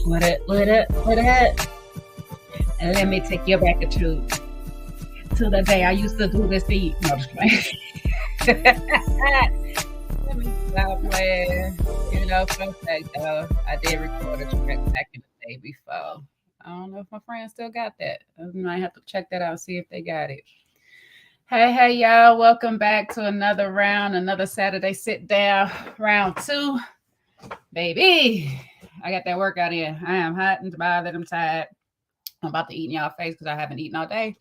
What it, what it, what it? And let me take you back to the day I used to do this to you. No, just playing. Let me stop playing. You know, fun fact though, I did record a track back in the day before. I don't know if my friends still got that. I might have to check that out, see if they got it. Hey, y'all. Welcome back to another round, another Saturday sit down, round two. Baby, I got that workout in. I am hot and bothered. I'm tired. I'm about to eat in y'all face because I haven't eaten all day.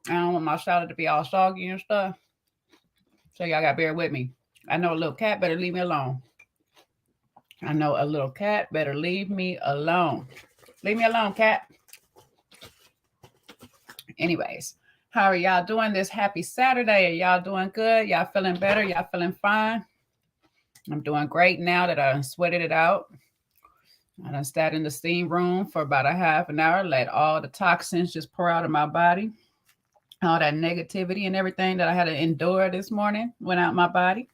I don't want my shoulder to be all soggy and stuff. So y'all got to bear with me. I know a little cat better leave me alone. I know a little cat better leave me alone. Leave me alone, cat. Anyways, how are y'all doing this happy Saturday? Are y'all doing good? Y'all feeling better? Y'all feeling fine? I'm doing great now that I sweated it out. I done sat in the steam room for about a half an hour, let all the toxins just pour out of my body. All that negativity and everything that I had to endure this morning went out my body.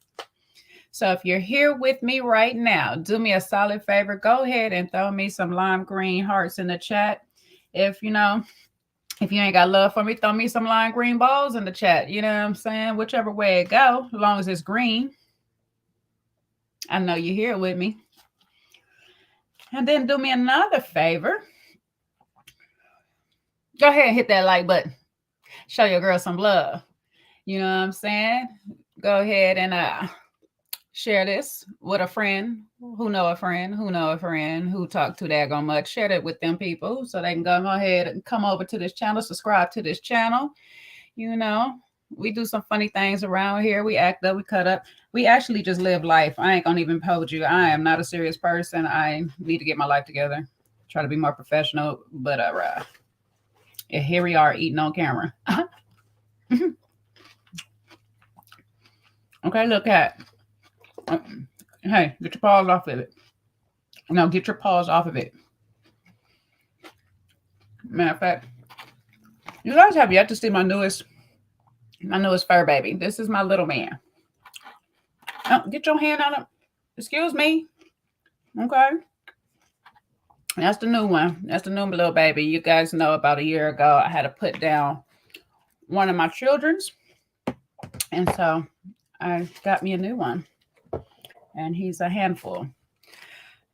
So if you're here with me right now, do me a solid favor. Go ahead and throw me some lime green hearts in the chat. If you ain't got love for me, throw me some lime green balls in the chat. You know what I'm saying? Whichever way it go, as long as it's green. I know you're here with me. And then do me another favor. Go ahead and hit that like button. Show your girl some love. You know what I'm saying? Go ahead and share this with a friend who know a friend who talk too daggone much. Share that with them people so they can go ahead and come over to this channel, subscribe to this channel. You know, we do some funny things around here. We act up, we cut up. We actually just live life. I ain't gonna even hold you. I am not a serious person. I need to get my life together. Try to be more professional, but here we are eating on camera. Okay, look at. Hey, get your paws off of it. No, get your paws off of it. Matter of fact, you guys have yet to see my newest fur baby. This is my little man. Oh, get your hand on it. Excuse me. Okay. That's the new one. That's the new little baby. You guys know about a year ago, I had to put down one of my children's. And so I got me a new one. And he's a handful.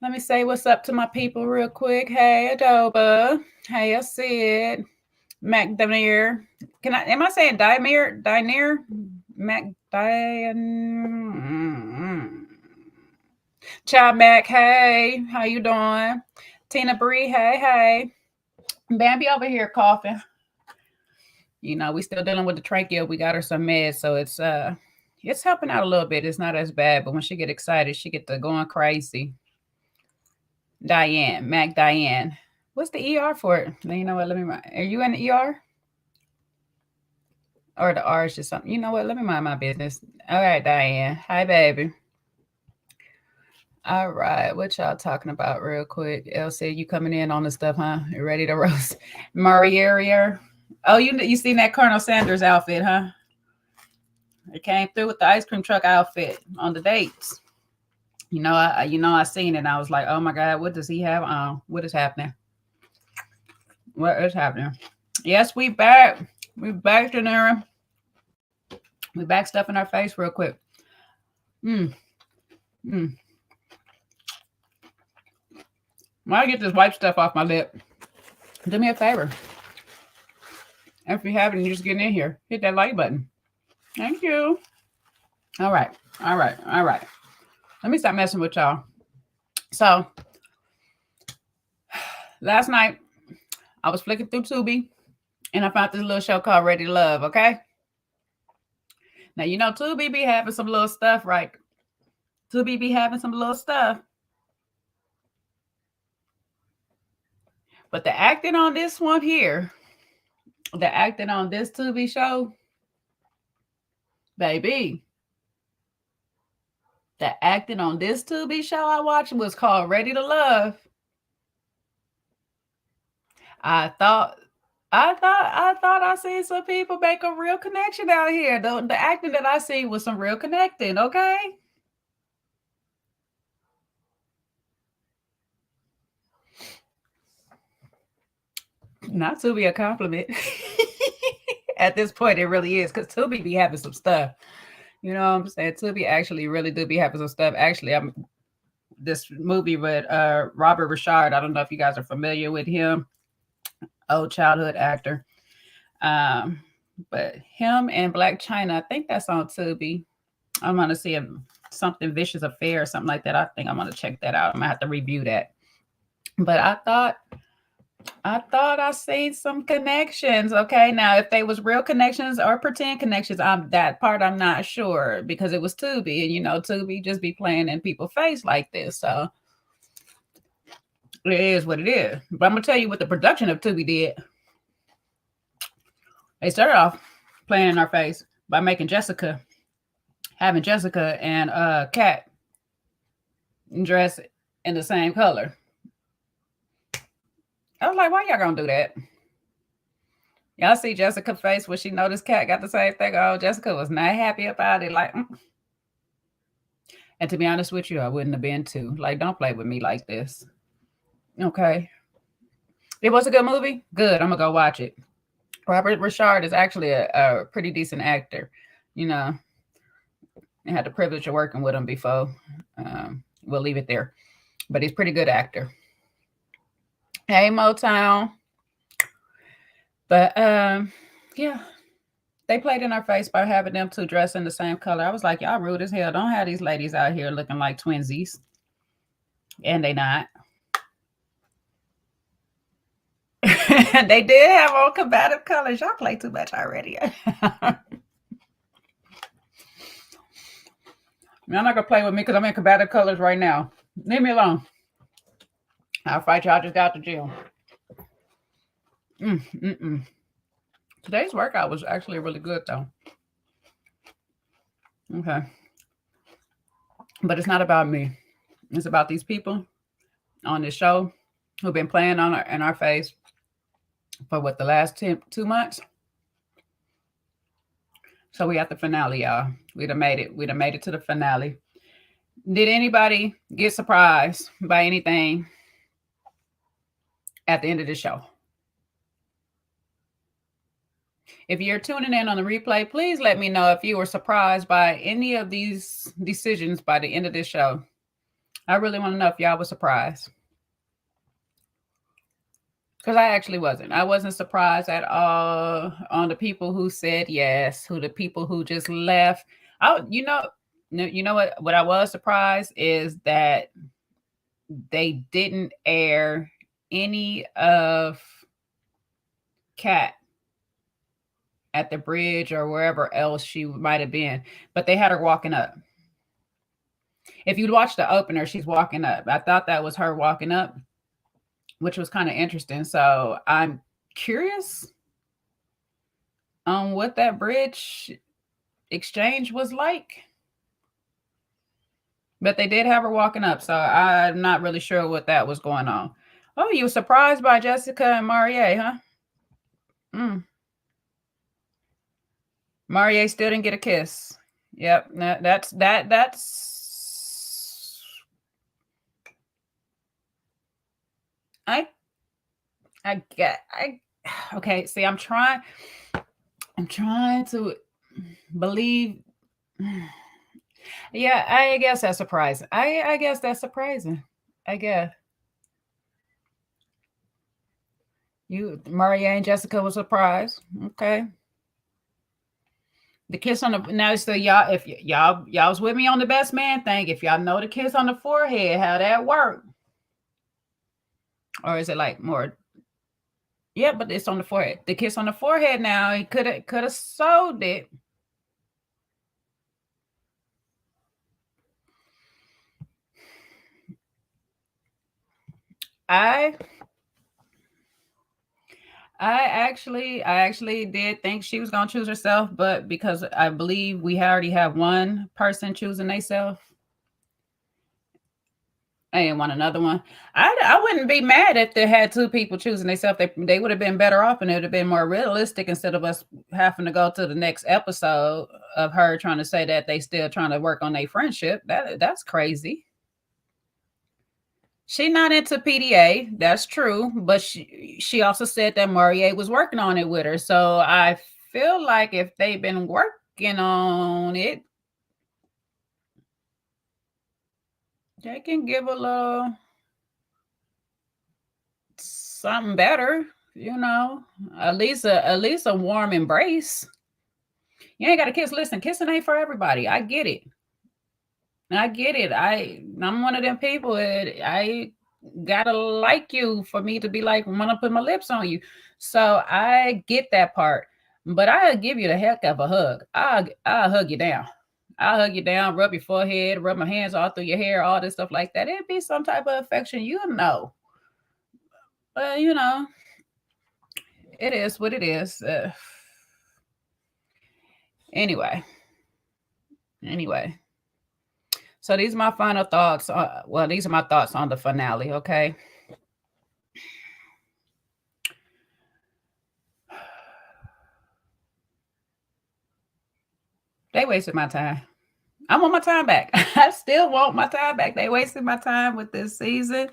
Let me say what's up to my people real quick. Hey, Adoba. Hey, Sid. McDanier. Am I saying Diner? Chad Mac, hey. How you doing? Tina Bree, hey. Bambi over here coughing. You know, we still dealing with the trachea. We got her some meds, so it's helping out a little bit. It's not as bad, but when she get excited, she get to going crazy. Diane. What's the ER for it? You know what? Are you in the ER? Or the R is just something. You know what? Let me mind my business. All right, Diane. Hi, baby. All right. What y'all talking about real quick? Elsie, you coming in on the stuff, huh? You ready to roast? Murray area. Oh, you seen that Colonel Sanders outfit, huh? It came through with the ice cream truck outfit on the dates. I seen it and I was like, oh my God, what does he have on? What is happening? What is happening? Yes, we back. We back, Janelle. We back stuffing our face real quick. When I get this white stuff off my lip, do me a favor. If you haven't, you're just getting in here. Hit that like button. Thank you. All right. Let me stop messing with y'all. So, last night, I was flicking through Tubi, and I found this little show called Ready to Love, okay? Now, you know, Tubi be having some little stuff, right? Tubi be having some little stuff. But the acting on this one here, the acting on this Tubi show, baby, the acting on this Tubi show I watched was called Ready to Love. I thought I seen some people make a real connection out here. The acting that I see was some real connecting, okay? Not to be a compliment. At this point, it really is because Tubi be having some stuff. You know what I'm saying? Tubi actually really do be having some stuff. Actually, I'm this movie with Robert Richard. I don't know if you guys are familiar with him, old childhood actor. Um, but him and Black China, I think that's on Tubi. I'm gonna see if something Vicious Affair or something like that. I think I'm gonna check that out. I'm gonna have to review that. But I thought I seen some connections. Okay, now if they was real connections or pretend connections, I'm not sure because it was Tubi, and Tubi just be playing in people's face like this. So it is what it is. But I'm gonna tell you what the production of Tubi did. They started off playing in our face by having Jessica and Kat dress in the same color. I was like, why y'all gonna do that? Y'all see Jessica's face when she noticed Kat got the same thing. Oh, Jessica was not happy about it. Like, And to be honest with you, I wouldn't have been too. Like, don't play with me like this. Okay. It was a good movie. Good. I'm gonna go watch it. Robert Richard is actually a pretty decent actor. You know, I had the privilege of working with him before. We'll leave it there. But he's a pretty good actor. Hey, Motown. But yeah, they played in our face by having them two dress in the same color. I was like, y'all rude as hell. Don't have these ladies out here looking like twinsies. And they not. They did have all combative colors. Y'all play too much already. Y'all not gonna play with me because I'm in combative colors right now. Leave me alone. I'll fight y'all. Just got the gym. Today's workout was actually really good though. Okay. But it's not about me. It's about these people on this show who've been playing in our face for what, the last 2 months. So we at the finale, y'all. We'd have made it. We'd have made it to the finale. Did anybody get surprised by anything at the end of the show? If you're tuning in on the replay, please let me know if you were surprised by any of these decisions by the end of this show. I really want to know if y'all were surprised. Because I actually wasn't. I wasn't surprised at all on the people who said yes, the people who just left. You know what I was surprised is that they didn't air any of Kat at the bridge or wherever else she might have been, but they had her walking up. If you'd watch the opener, she's walking up. I thought that was her walking up, which was kind of interesting. So I'm curious on what that bridge exchange was like. But they did have her walking up, so I'm not really sure what that was going on. Oh, you were surprised by Jessica and Marie, huh? Marie still didn't get a kiss. Yep, that's okay. See, I'm trying to believe. Yeah, I guess that's surprising. I guess that's surprising. I guess Maria and Jessica was surprised. Okay. The kiss on the now, so y'all, if y'all was with me on the best man thing, if y'all know the kiss on the forehead, how that work, or is it like more? Yeah, but it's on the forehead. The kiss on the forehead. Now he could have sold it. I actually did think she was gonna choose herself, but because I believe we already have one person choosing themselves, I didn't want another one. I wouldn't be mad if they had two people choosing themselves. They would have been better off, and it would have been more realistic instead of us having to go to the next episode of her trying to say that they still trying to work on their friendship. That's crazy. She not into PDA. That's true, but she also said that Marie was working on it with her. So I feel like if they've been working on it, they can give a little something better, you know. At least a warm embrace. You ain't got to kiss. Listen, kissing ain't for everybody. I get it. I get it. I'm one of them people. I gotta like you for me to be like, wanna put my lips on you. So I get that part. But I'll give you the heck of a hug. I'll hug you down. I'll hug you down, rub your forehead, rub my hands all through your hair, all this stuff like that. It'd be some type of affection, you know. But you know, it is what it is. Anyway, anyway. So these are my final thoughts. Well, these are my thoughts on the finale. Okay. They wasted my time. I want my time back. I still want my time back. They wasted my time with this season.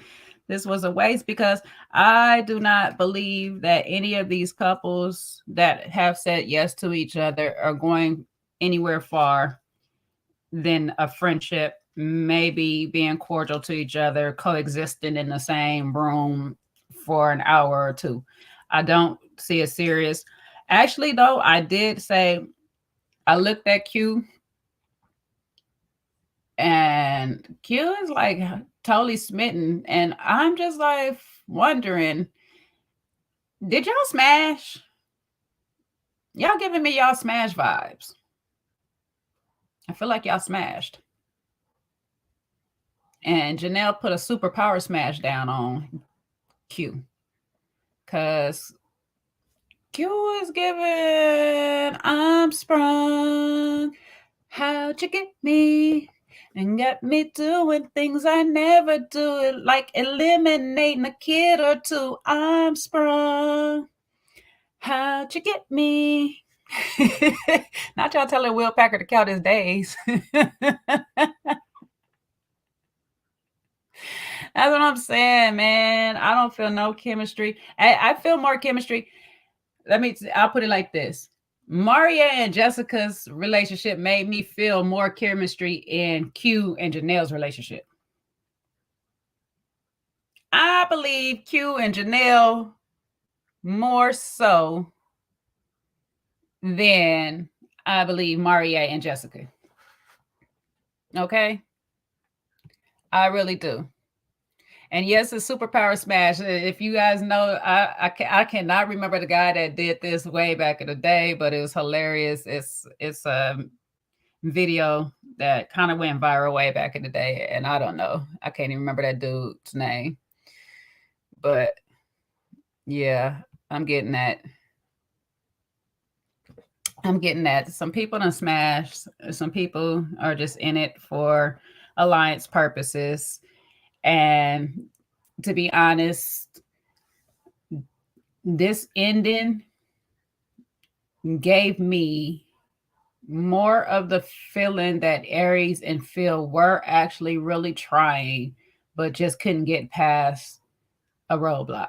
This was a waste because I do not believe that any of these couples that have said yes to each other are going anywhere far than a friendship, maybe being cordial to each other, coexisting in the same room for an hour or two. I don't see it serious. Actually, though, I did say I looked at Q, and Q is like totally smitten. And I'm just like wondering, did y'all smash? Y'all giving me y'all smash vibes. I feel like y'all smashed. And Janelle put a super power smash down on Q. Because Q is giving, I'm sprung. How'd you get me? And got me doing things I never do, like eliminating a kid or two. I'm sprung. How'd you get me? Not y'all telling Will Packer to count his days. That's what I'm saying, man. I don't feel no chemistry. I feel more chemistry. I'll put it like this. Maria and Jessica's relationship made me feel more chemistry in Q and Janelle's relationship. I believe Q and Janelle more so than I believe Maria and Jessica. Okay? I really do. And yes, a superpower smash. If you guys know, I cannot remember the guy that did this way back in the day, but it was hilarious. It's a video that kind of went viral way back in the day, and I don't know. I can't even remember that dude's name. But yeah, I'm getting that. I'm getting that. Some people done smash. Some people are just in it for alliance purposes. And to be honest, this ending gave me more of the feeling that Aries and Phil were actually really trying, but just couldn't get past a roadblock.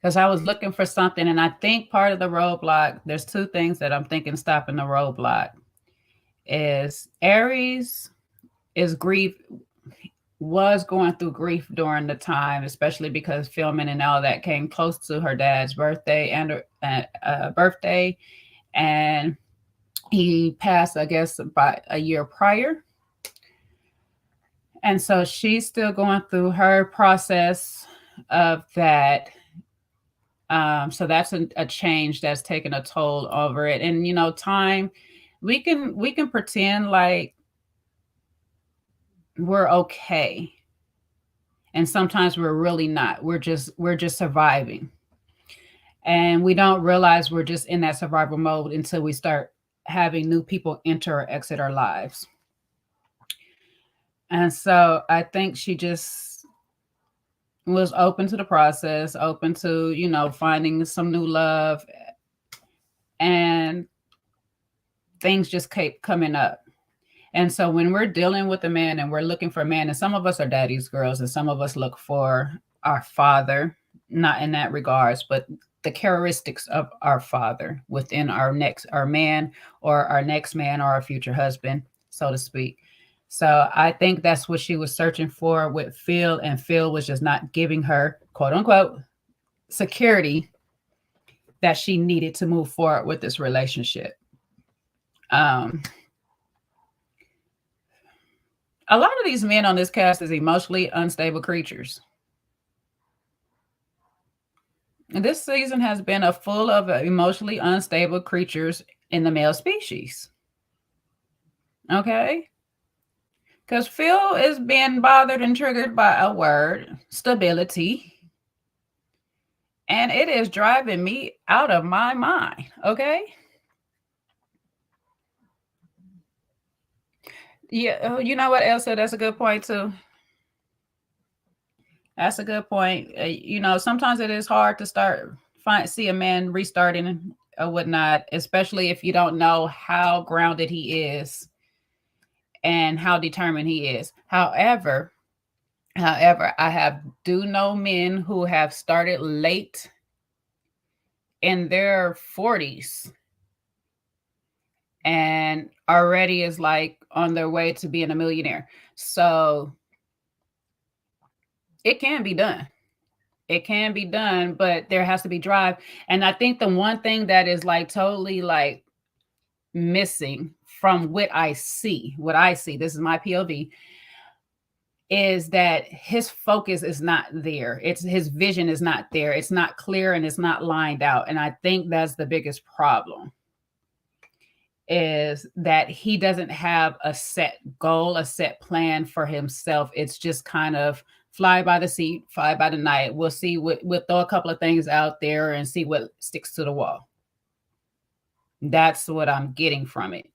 Because I was looking for something, and I think part of the roadblock, there's two things that I'm thinking stopping the roadblock is Aries is grief was going through grief during the time, especially because filming and all that came close to her dad's birthday and he passed, I guess, about a year prior. And so she's still going through her process of that. So that's a change that's taken a toll over it. And time, we can pretend like we're okay, and sometimes we're really not. We're just surviving, and we don't realize we're just in that survival mode until we start having new people enter or exit our lives. And so I think she just was open to the process, open to finding some new love, and things just kept coming up. And so when we're dealing with a man and we're looking for a man, and some of us are daddy's girls, and some of us look for our father, not in that regards, but the characteristics of our father within our man or our next man or our future husband, so to speak. So I think that's what she was searching for with Phil, and Phil was just not giving her, quote unquote, security that she needed to move forward with this relationship. Um, a lot of these men on this cast is emotionally unstable creatures. And this season has been a full of emotionally unstable creatures in the male species. Okay? Because Phil is being bothered and triggered by a word, stability. And it is driving me out of my mind. Okay? Yeah, you know what, Elsa? That's a good point, too. That's a good point. Sometimes it is hard to see a man restarting or whatnot, especially if you don't know how grounded he is and how determined he is. However, I have do know men who have started late in their 40s and already is like on their way to being a millionaire. So it can be done. It can be done, but there has to be drive. And I think the one thing that is like totally like missing from what I see, this is my POV, is that his focus is not there. It's his vision is not there. It's not clear and it's not lined out. And I think that's the biggest problem, is that he doesn't have a set goal, a set plan for himself. It's just kind of fly by the seat, fly by the night. We'll see we'll throw a couple of things out there and see what sticks to the wall. That's what I'm getting from it.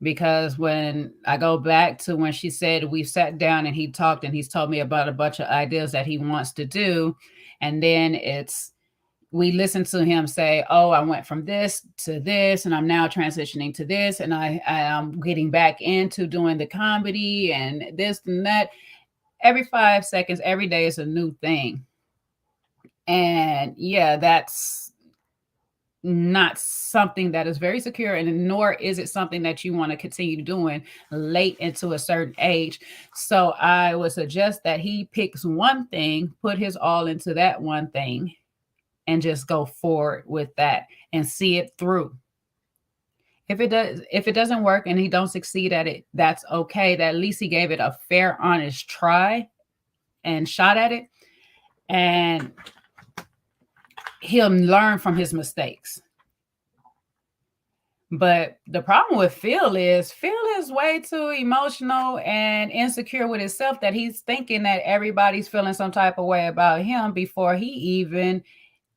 Because when I go back to when she said we sat down and he talked and he's told me about a bunch of ideas that he wants to do, and then we listen to him say, "Oh, I went from this to this, and I'm now transitioning to this, and I am getting back into doing the comedy and this and that." Every 5 seconds, every day is a new thing, and yeah, that's not something that is very secure, and nor is it something that you want to continue doing late into a certain age. So I would suggest that he picks one thing, put his all into that one thing, and just go forward with that and see it through. If it doesn't work and he don't succeed at it, that's okay. That at least he gave it a fair, honest try and shot at it, and he'll learn from his mistakes. But the problem with Phil is way too emotional and insecure with himself, that he's thinking that everybody's feeling some type of way about him before he even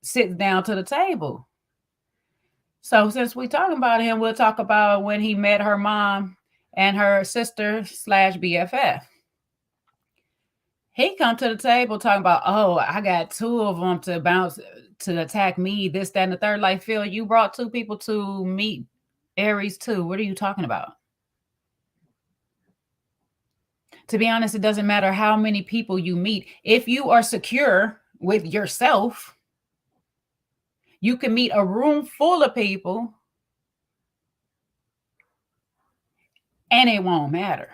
sits down to the table. So since we're talking about him, we'll talk about when he met her mom and her sister slash BFF. He come to the table talking about, oh, I got two of them to bounce to attack me, this, that, and the third. Like, Phil, you brought two people to meet Aries too. What are you talking about? To be honest, it doesn't matter how many people you meet. If you are secure with yourself, you can meet a room full of people and it won't matter.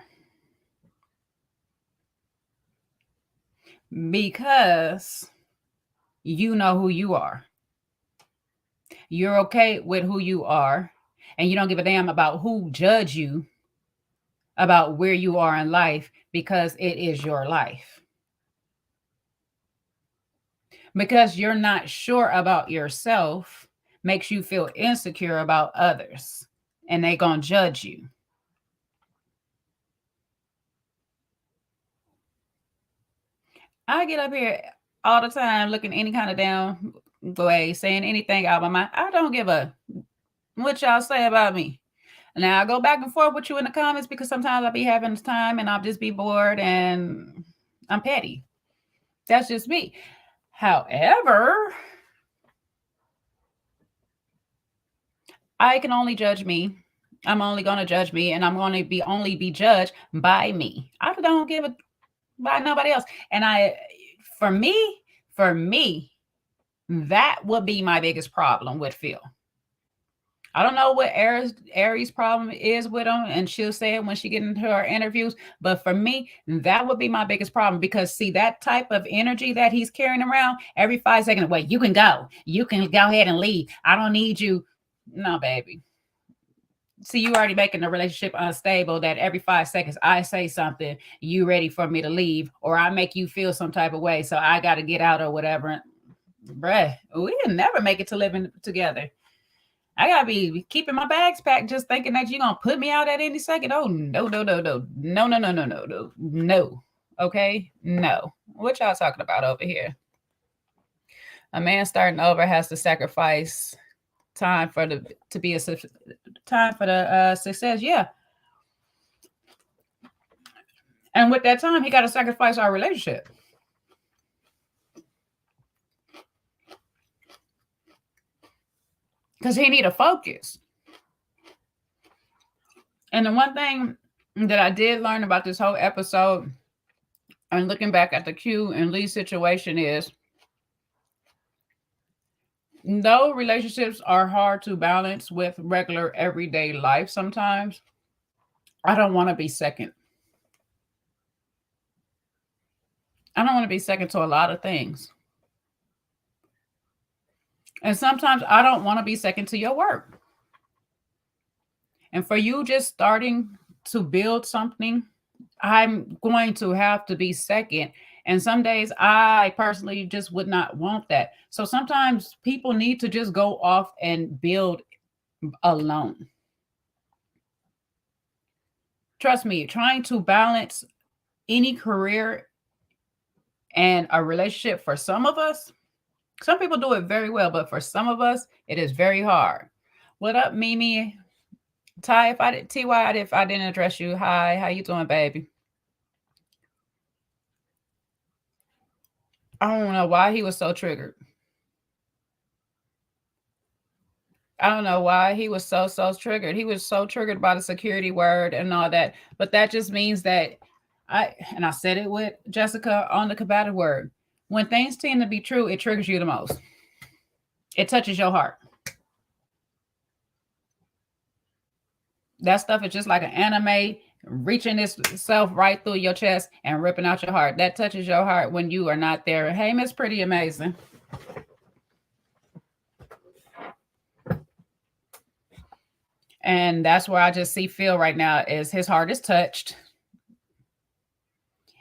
Because you know who you are. You're okay with who you are, and you don't give a damn about who judge you about where you are in life, because it is your life. Because you're not sure about yourself makes you feel insecure about others, and they gonna judge you. I get up here all the time looking any kind of down way, saying anything out of my mind. I don't give a what y'all say about me. Now I go back and forth with you in the comments because sometimes I'll be having time and I'll just be bored and I'm petty. That's just me. However, I can only judge me I'm only going to judge me, and I'm going to be only be judged by me. I don't give a by nobody else. And for me, for me, that would be my biggest problem with Phil. I don't know what Aries' problem is with him, and she'll say it when she get into her interviews. But for me, that would be my biggest problem because see that type of energy that he's carrying around every 5 seconds. Wait, you can go. You can go ahead and leave. I don't need you. No, baby. See, you already making the relationship unstable that every 5 seconds I say something, you ready for me to leave, or I make you feel some type of way, so I got to get out or whatever. Bruh, we can never make it to living together. I gotta be keeping my bags packed, just thinking that you're gonna put me out at any second. Oh no, no, no, no, no, no, no, no, no, no, no. Okay, no. What y'all talking about over here? A man starting over has to sacrifice time for the to be a time for the success. Yeah, and with that time, he got to sacrifice our relationship because he need to focus. And the one thing that I did learn about this whole episode and looking back at the Q and Lee situation is though relationships are hard to balance with regular everyday life sometimes, I don't want to be second. I don't want to be second to a lot of things. And sometimes I don't want to be second to your work. And for you just starting to build something, I'm going to have to be second. And some days I personally just would not want that. So sometimes people need to just go off and build alone. Trust me, trying to balance any career and a relationship for some of us, some people do it very well, but for some of us, it is very hard. What up, Mimi? Ty, if I did TY, if I didn't address you, hi, how you doing, baby? I don't know why he was so triggered. I don't know why he was so triggered. He was so triggered by the security word and all that. But that just means that I said it with Jessica on the combative word. When things tend to be true, it triggers you the most. It touches your heart. That stuff is just like an anime reaching itself right through your chest and ripping out your heart. That touches your heart when you are not there. Hey, Miss Pretty Amazing. And that's where I just see Phil right now is his heart is touched.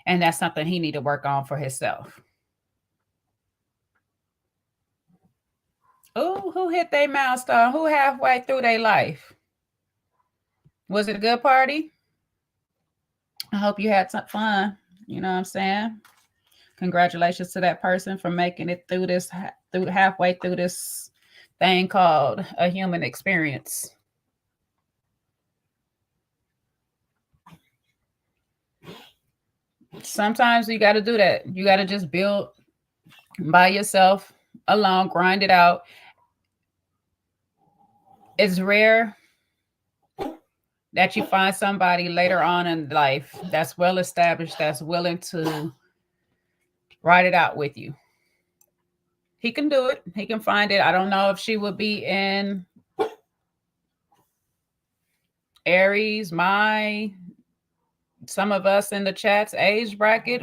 And that's something he need to work on for himself. Oh, who hit their milestone? Who halfway through their life? Was it a good party? I hope you had some fun. You know what I'm saying? Congratulations to that person for making it through this, through halfway through this thing called a human experience. Sometimes you got to do that. You got to just build by yourself alone, grind it out. It's rare that you find somebody later on in life that's well established, that's willing to write it out with you. He can do it. He can find it. I don't know if she would be in Aries, some of us in the chat's age bracket,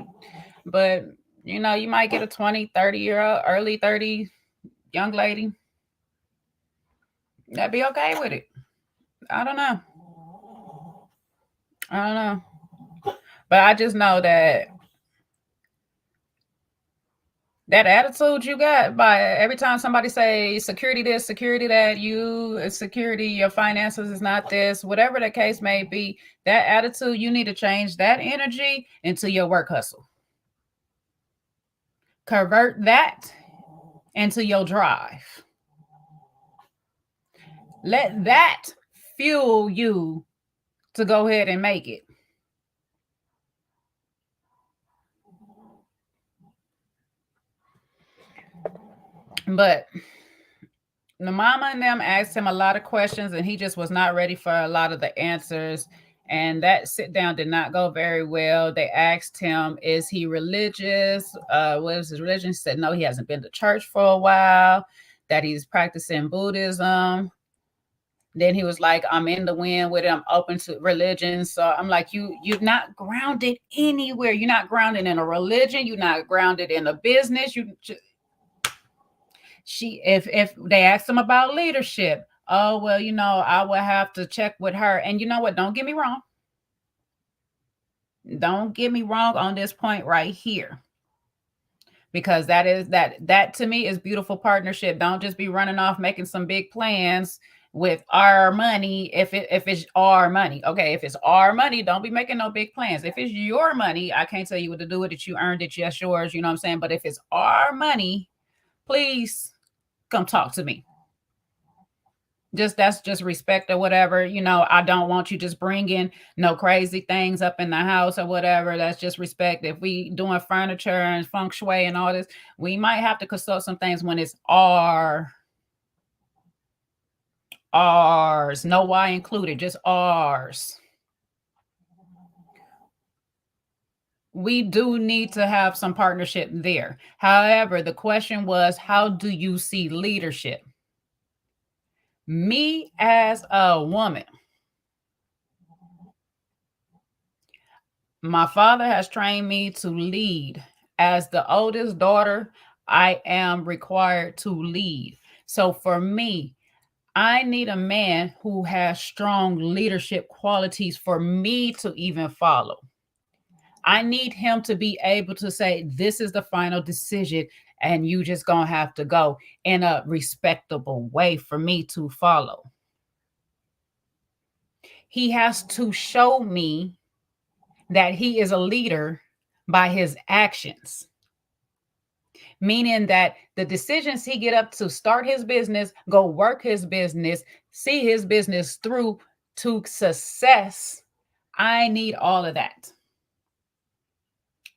but you know, you might get a 20, 30-year-old, early 30 young lady. That'd be okay with it. I don't know. I don't know. But I just know that that attitude you got by every time somebody say security this, security that, you security, your finances is not this, whatever the case may be, that attitude, you need to change that energy into your work hustle. Convert that into your drive. Let that fuel you to go ahead and make it. But The mama and them asked him a lot of questions, and he just was not ready for a lot of the answers. And that sit down did not go very well. They asked him, "Is he religious? What is his religion?" He said, "No, he hasn't been to church for a while. That he's practicing Buddhism." Then he was like, "I'm in the wind with it. I'm open to religion." So I'm like, you're not grounded anywhere. You're not grounded in a religion. You're not grounded in a business. If they asked him about leadership, oh well, I will have to check with her. And you know what? Don't get me wrong. Don't get me wrong on this point right here, because that to me is beautiful partnership. Don't just be running off making some big plans with our money. If it's our money, okay. If it's our money, don't be making no big plans. If it's your money, I can't tell you what to do with it. You earned it, yes, yours. You know what I'm saying? But if it's our money, please come talk to me. That's just respect or whatever. I don't want you just bringing no crazy things up in the house or whatever. That's just respect. If we doing furniture and feng shui and all this, we might have to consult some things when it's ours, no why included, just ours. We do need to have some partnership there. However, the question was, how do you see leadership? Me as a woman, my father has trained me to lead. As the oldest daughter, I am required to lead. So for me, I need a man who has strong leadership qualities for me to even follow. I need him to be able to say, this is the final decision, and you just gonna have to go in a respectable way for me to follow. He has to show me that he is a leader by his actions, meaning that the decisions he get up to start his business, go work his business, see his business through to success, I need all of that.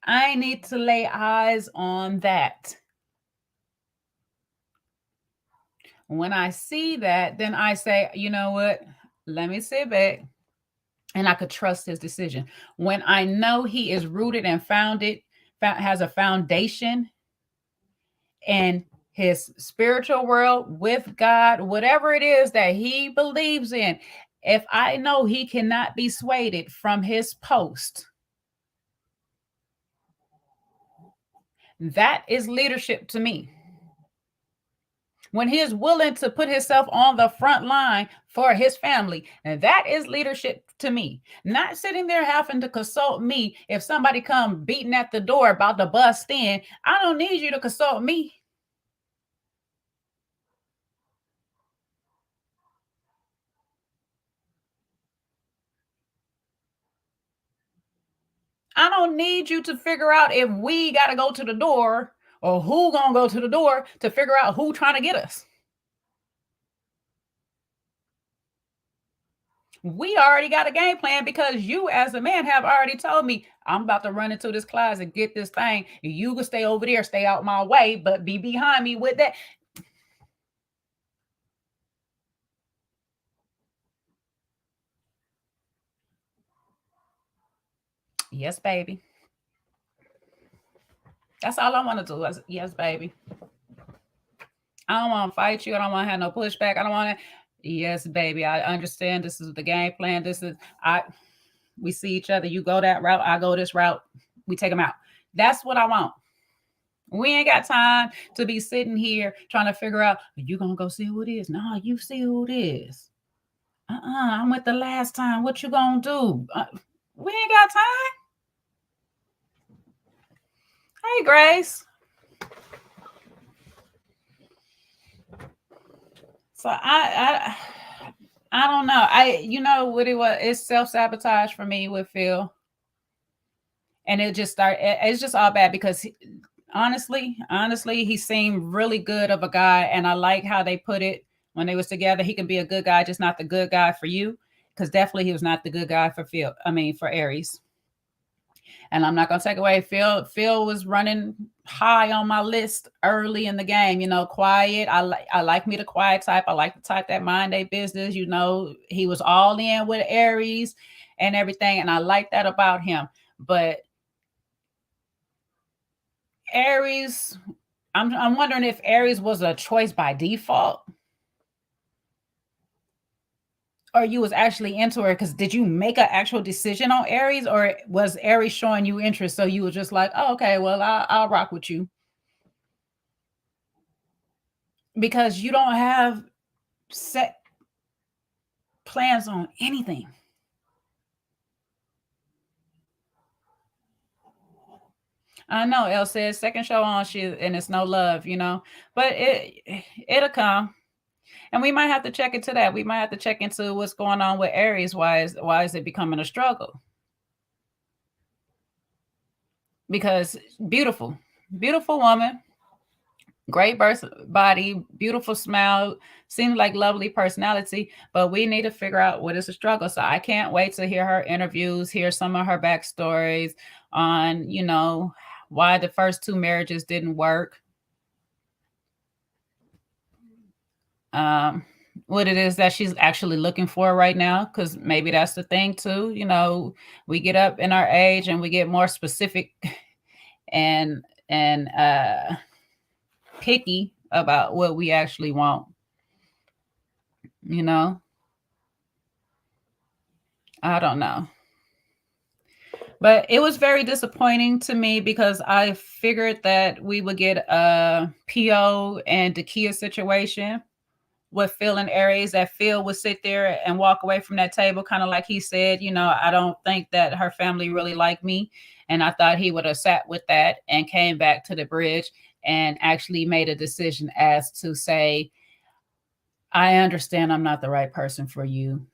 I need to lay eyes on that. When I see that, then I say, you know what? Let me sit back, and I could trust his decision. When I know he is rooted and founded, has a foundation in his spiritual world with God, whatever it is that he believes in, if I know he cannot be swayed from his post, that is leadership to me. When he is willing to put himself on the front line for his family, and that is leadership to me. Not sitting there having to consult me if somebody come beating at the door about to bust in. I don't need you to consult me. I don't need you to figure out if we got to go to the door or who gonna go to the door to figure out who trying to get us. We already got a game plan, because you as a man have already told me, I'm about to run into this closet, get this thing. You can stay over there, stay out my way, but be behind me with that. Yes, baby. That's all I want to do. Yes, baby. I don't want to fight you. I don't want to have no pushback. I don't want to. Yes, baby. I understand. This is the game plan. This is I. We see each other. You go that route. I go this route. We take them out. That's what I want. We ain't got time to be sitting here trying to figure out, you gonna go see who it is. No, you see who it is. I went the last time. What you gonna do? We ain't got time. Hey, Grace. So I don't know. You know what it was? It's self-sabotage for me with Phil. And it's just all bad, because honestly, he seemed really good of a guy. And I like how they put it when they was together. He can be a good guy, just not the good guy for you. Because definitely he was not the good guy for for Aries. And I'm not gonna take away Phil. Phil was running high on my list early in the game. Quiet. I like me the quiet type. I like the type that mind their business. He was all in with Aries and everything, and I like that about him. But Aries, I'm wondering if Aries was a choice by default, or you was actually into her. Because did you make an actual decision on Aries, or was Aries showing you interest, so you were just like, oh, okay, well, I'll rock with you? Because you don't have set plans on anything. I know Elle says second show on she and it's no love. But it'll come. And we might have to check into that. We might have to check into what's going on with Aries. Why is it becoming a struggle? Because beautiful, beautiful woman, great birth body, beautiful smile, seems like lovely personality, but we need to figure out what is the struggle. So I can't wait to hear her interviews, hear some of her backstories on, why the first two marriages didn't work. Um, what it is that she's actually looking for right now, because maybe that's the thing too. We get up in our age and we get more specific and picky about what we actually want. You know, I don't know. But it was very disappointing to me because I figured that we would get a PO and Dakia situation with Phil and Aries, that Phil would sit there and walk away from that table, kind of like he said, I don't think that her family really liked me. And I thought he would have sat with that and came back to the bridge and actually made a decision as to say, I understand I'm not the right person for you,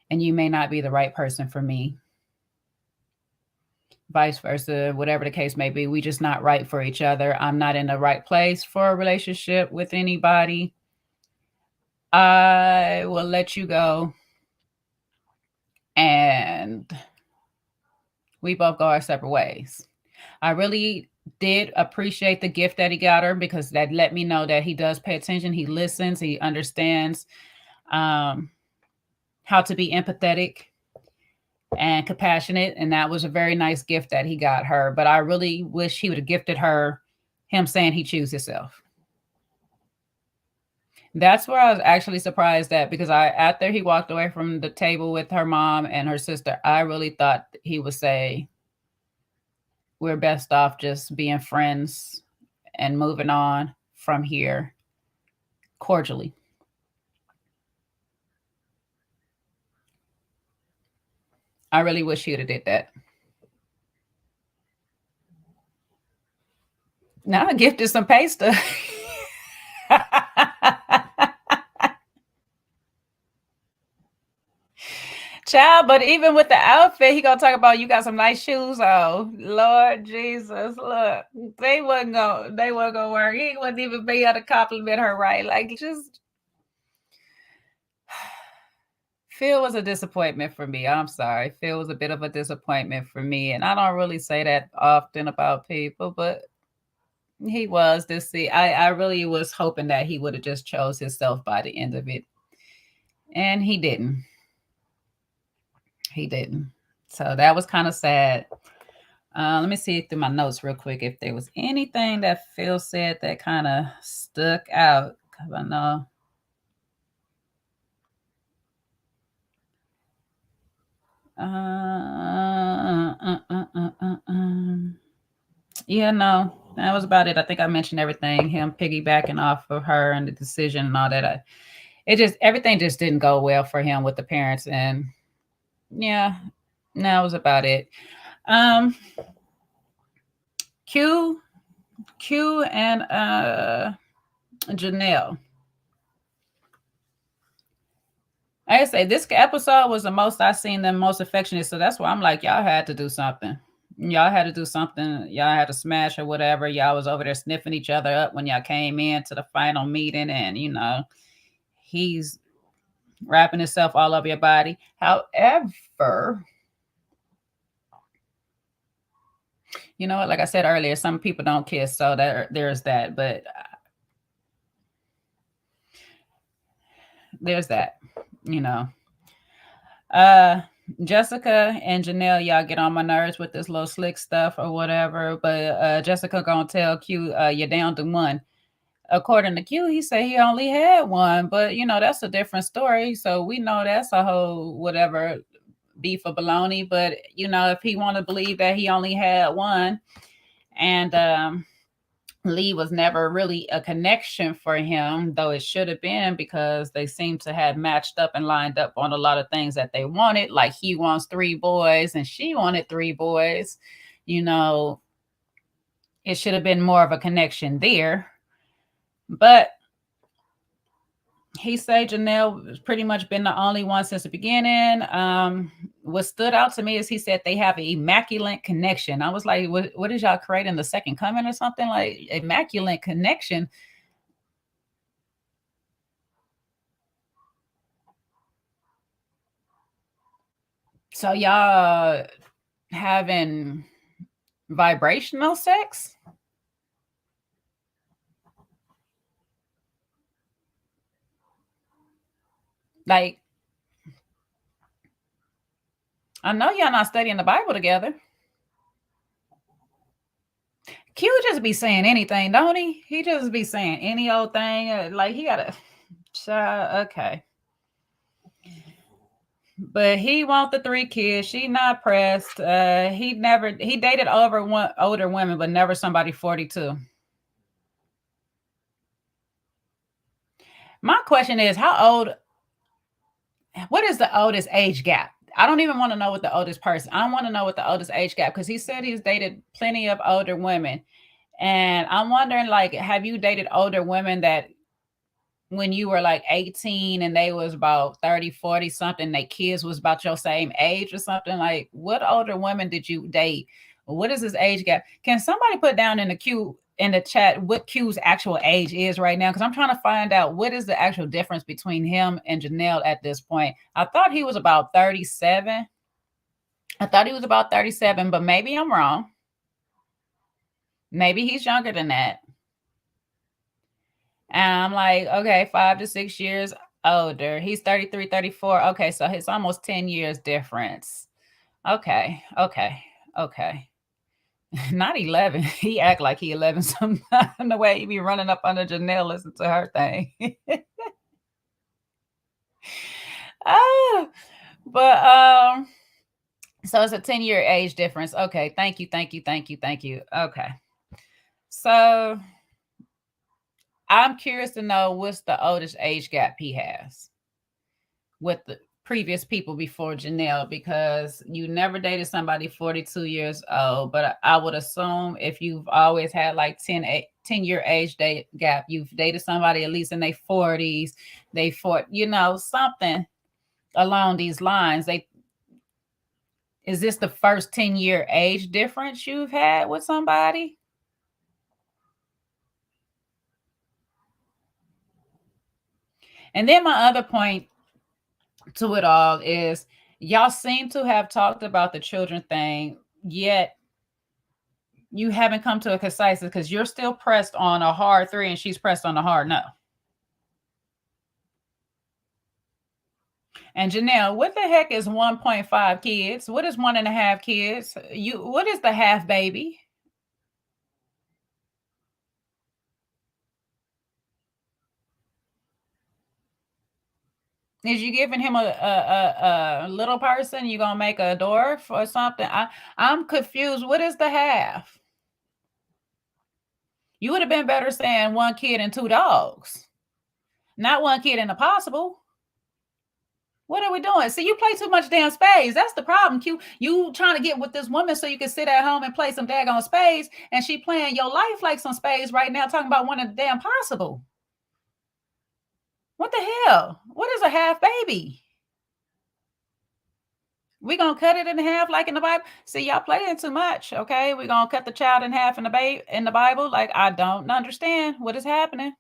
and you may not be the right person for me. Vice versa, whatever the case may be, we just not right for each other. I'm not in the right place for a relationship with anybody. I will let you go, and we both go our separate ways. I really did appreciate the gift that he got her, because that let me know that he does pay attention. He listens. He understands how to be empathetic and compassionate. And that was a very nice gift that he got her. But I really wish he would have gifted her him saying he choose himself. That's where I was actually surprised at, because after he walked away from the table with her mom and her sister, I really thought he would say, we're best off just being friends and moving on from here cordially. I really wish he would have did that. Now I gifted some pasta. Child, but even with the outfit, he gonna talk about you got some nice shoes on. Lord Jesus, look, they wasn't gonna work. He wouldn't even be able to compliment her right. Like, just Phil was a disappointment for me. I'm sorry. Phil was a bit of a disappointment for me. And I don't really say that often about people, but he was this see. I really was hoping that he would have just chose himself by the end of it. And he didn't. He didn't. So that was kind of sad. Let me see through my notes real quick if there was anything that Phil said that kind of stuck out. Cause I know. Yeah, no, that was about it. I think I mentioned everything. Him piggybacking off of her and the decision and all that. Everything just didn't go well for him with the parents, and yeah, that was about it. Um, Q, Q, and Janelle. I say this episode was the most I seen them most affectionate, so that's why I'm like, y'all had to do something. Y'all had to do something. Y'all had to smash or whatever. Y'all was over there sniffing each other up when y'all came in to the final meeting, and he's wrapping himself all over your body. However, You know what? Like I said earlier, some people don't kiss, so there's that. But there's that. You know. Uh, Jessica and Janelle, y'all get on my nerves with this little slick stuff or whatever. But Jessica gonna tell Q, you're down to one. According to Q, he said he only had one, but you know that's a different story. So we know that's a whole whatever beef or baloney. But you know, if he want to believe that he only had one, and Lee was never really a connection for him, though it should have been because they seem to have matched up and lined up on a lot of things that they wanted. Like he wants three boys and she wanted three boys. You know, it should have been more of a connection there. But he said Janelle has pretty much been the only one since the beginning. What stood out to me is he said they have an immaculate connection. I was like, what is y'all creating the second coming or something? Like immaculate connection. So y'all having vibrational sex? Like, I know y'all not studying the Bible together. Q just be saying anything, don't he? He just be saying any old thing. Like he gotta. Okay. But he want the three kids. She not pressed. He dated over one older women, but never somebody 42. My question is, how old? What is the oldest age gap? I don't even want to know what the oldest person. I want to know what the oldest age gap because he said he's dated plenty of older women, and I'm wondering, like, have you dated older women that when you were like 18 and they was about 30, 40 something, they kids was about your same age or something? Like, what older women did you date? What is his age gap? Can somebody put down in the queue in the chat what Q's actual age is right now? Because I'm trying to find out what is the actual difference between him and Janelle at this point. I thought he was about 37. I thought he was about 37, but maybe I'm wrong. Maybe he's younger than that. And I'm like, okay, 5 to 6 years older. He's 33, 34. Okay, so it's almost 10 years difference. Okay, okay, okay. Not 11. He act like he 11 sometimes the way he be running up under Janelle, listen to her thing. Oh, but so it's a 10-year age difference. Okay, thank you, thank you, thank you, thank you. Okay. So I'm curious to know what's the oldest age gap he has with the previous people before Janelle, because you never dated somebody 42 years old. But I would assume if you've always had like 10-year age gap, you've dated somebody at least in their 40s, they fought, you know, something along these lines. Is this the first 10-year age difference you've had with somebody? And then my other point to it all is y'all seem to have talked about the children thing, yet you haven't come to a consensus because you're still pressed on a hard three and she's pressed on a hard no. And Janelle, what the heck is 1.5 kids? What is 1.5 kids? What is the half baby? Is you giving him a little person? You gonna make a dwarf or something? I'm confused. What is the half? You would have been better saying one kid and two dogs, not one kid and a possible. What are we doing? See, you play too much damn spades. That's the problem, Q. You trying to get with this woman so you can sit at home and play some daggone spades, and she playing your life like some spades right now, talking about one of the damn possible. What the hell? What is a half baby? We gonna cut it in half like in the Bible? See, y'all playing too much. Okay, we gonna cut the child in half in the Bible? Like, I don't understand what is happening.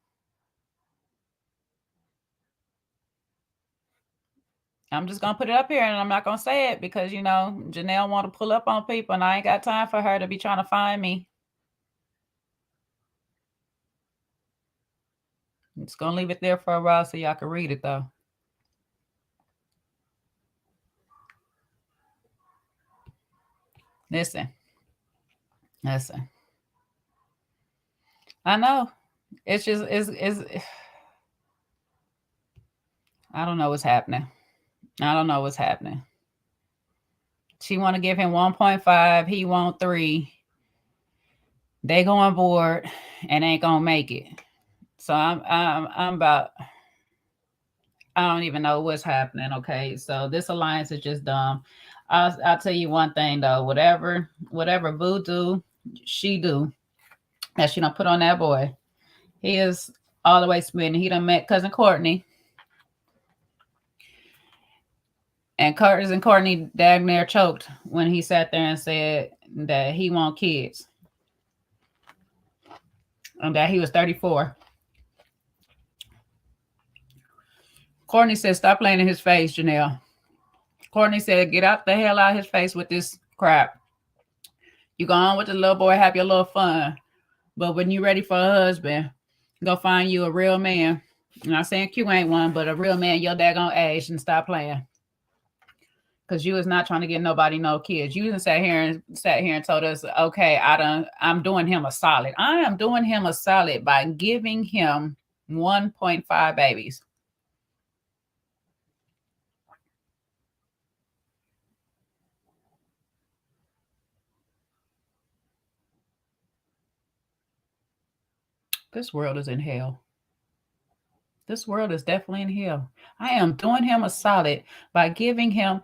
I'm just gonna put it up here, and I'm not gonna say it because Janelle want to pull up on people, and I ain't got time for her to be trying to find me. I'm just gonna leave it there for a while so y'all can read it though. Listen. I know. It's just it's I don't know what's happening. I don't know what's happening. She want to give him 1.5. He want 3. They go on board and ain't gonna make it. So I'm about. I don't even know what's happening. Okay, so this alliance is just dumb. I'll tell you one thing though. Whatever voodoo she do that she don't put on that boy, he is all the way spinning. He done met cousin Courtney. And Curtis and Courtney dang near choked when he sat there and said that he want kids. And that he was 34. Courtney said, stop playing in his face, Janelle. Courtney said, get out the hell out of his face with this crap. You go on with the little boy, have your little fun. But when you're ready for a husband, go find you a real man. I'm not saying Q ain't one, but a real man your daggone age, and stop playing. Because you was not trying to get nobody no kids. You sat here and told us, okay, I'm doing him a solid. I am doing him a solid by giving him 1.5 babies. This world is in hell. This world is definitely in hell. I am doing him a solid by giving him.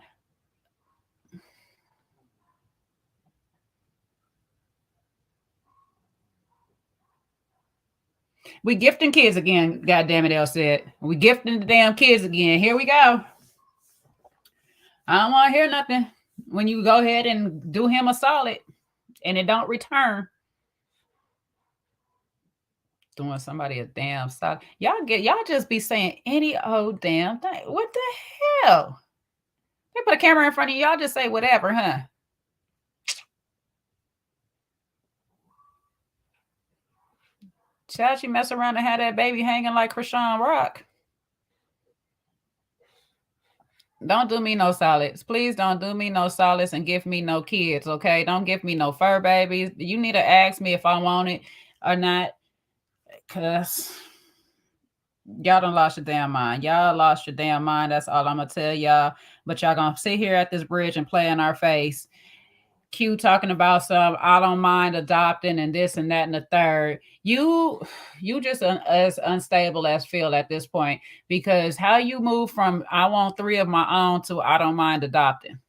We gifting kids again, God damn it, Elle said. We gifting the damn kids again. Here we go. I don't want to hear nothing when you go ahead and do him a solid and it don't return. Doing somebody a damn solid. Y'all just be saying any old damn thing. What the hell? They put a camera in front of you, y'all just say whatever, huh? Child, she mess around and had that baby hanging like Krishan Rock. Don't do me no solids. Please don't do me no solids and give me no kids, okay? Don't give me no fur babies. You need to ask me if I want it or not, because y'all done lost your damn mind. Y'all lost your damn mind. That's all I'm going to tell y'all. But y'all going to sit here at this bridge and play in our face. Q talking about some, I don't mind adopting and this and that and the third. You just as unstable as Phil at this point, because how you move from I want 3 of my own to I don't mind adopting.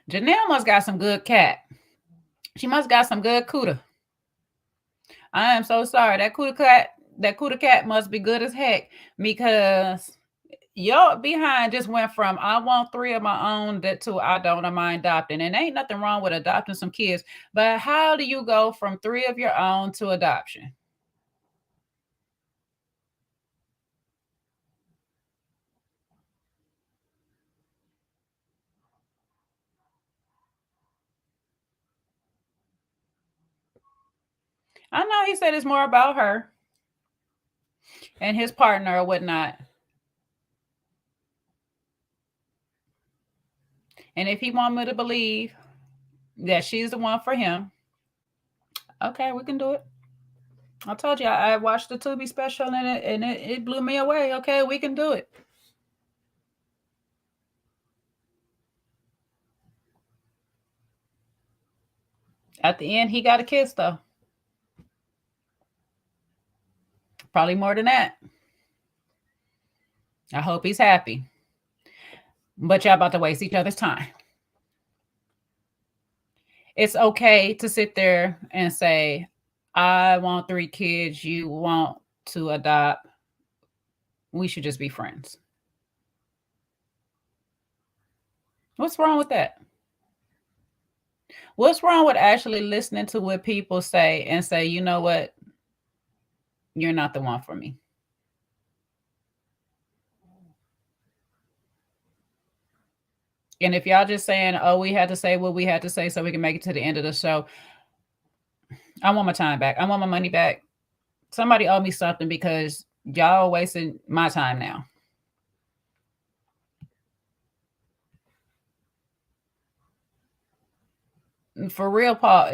Janelle must got some good cat. She must got some good cooter. I am so sorry. That cooter cat must be good as heck, because your behind just went from I want 3 of my own to I don't mind adopting. And ain't nothing wrong with adopting some kids, but how do you go from 3 of your own to adoption? I know he said it's more about her and his partner or whatnot. And if he want me to believe that she's the one for him, okay, we can do it. I told you I watched the Tubi special and it blew me away. Okay, we can do it. At the end, he got a kiss though. Probably more than that. I hope he's happy. But y'all about to waste each other's time. It's okay to sit there and say, I want 3 kids, you want to adopt. We should just be friends. What's wrong with that? What's wrong with actually listening to what people say and say, you know what? You're not the one for me. And if y'all just saying, oh, we had to say what we had to say so we can make it to the end of the show, I want my time back. I want my money back. Somebody owe me something because y'all wasting my time now. For real, Paul.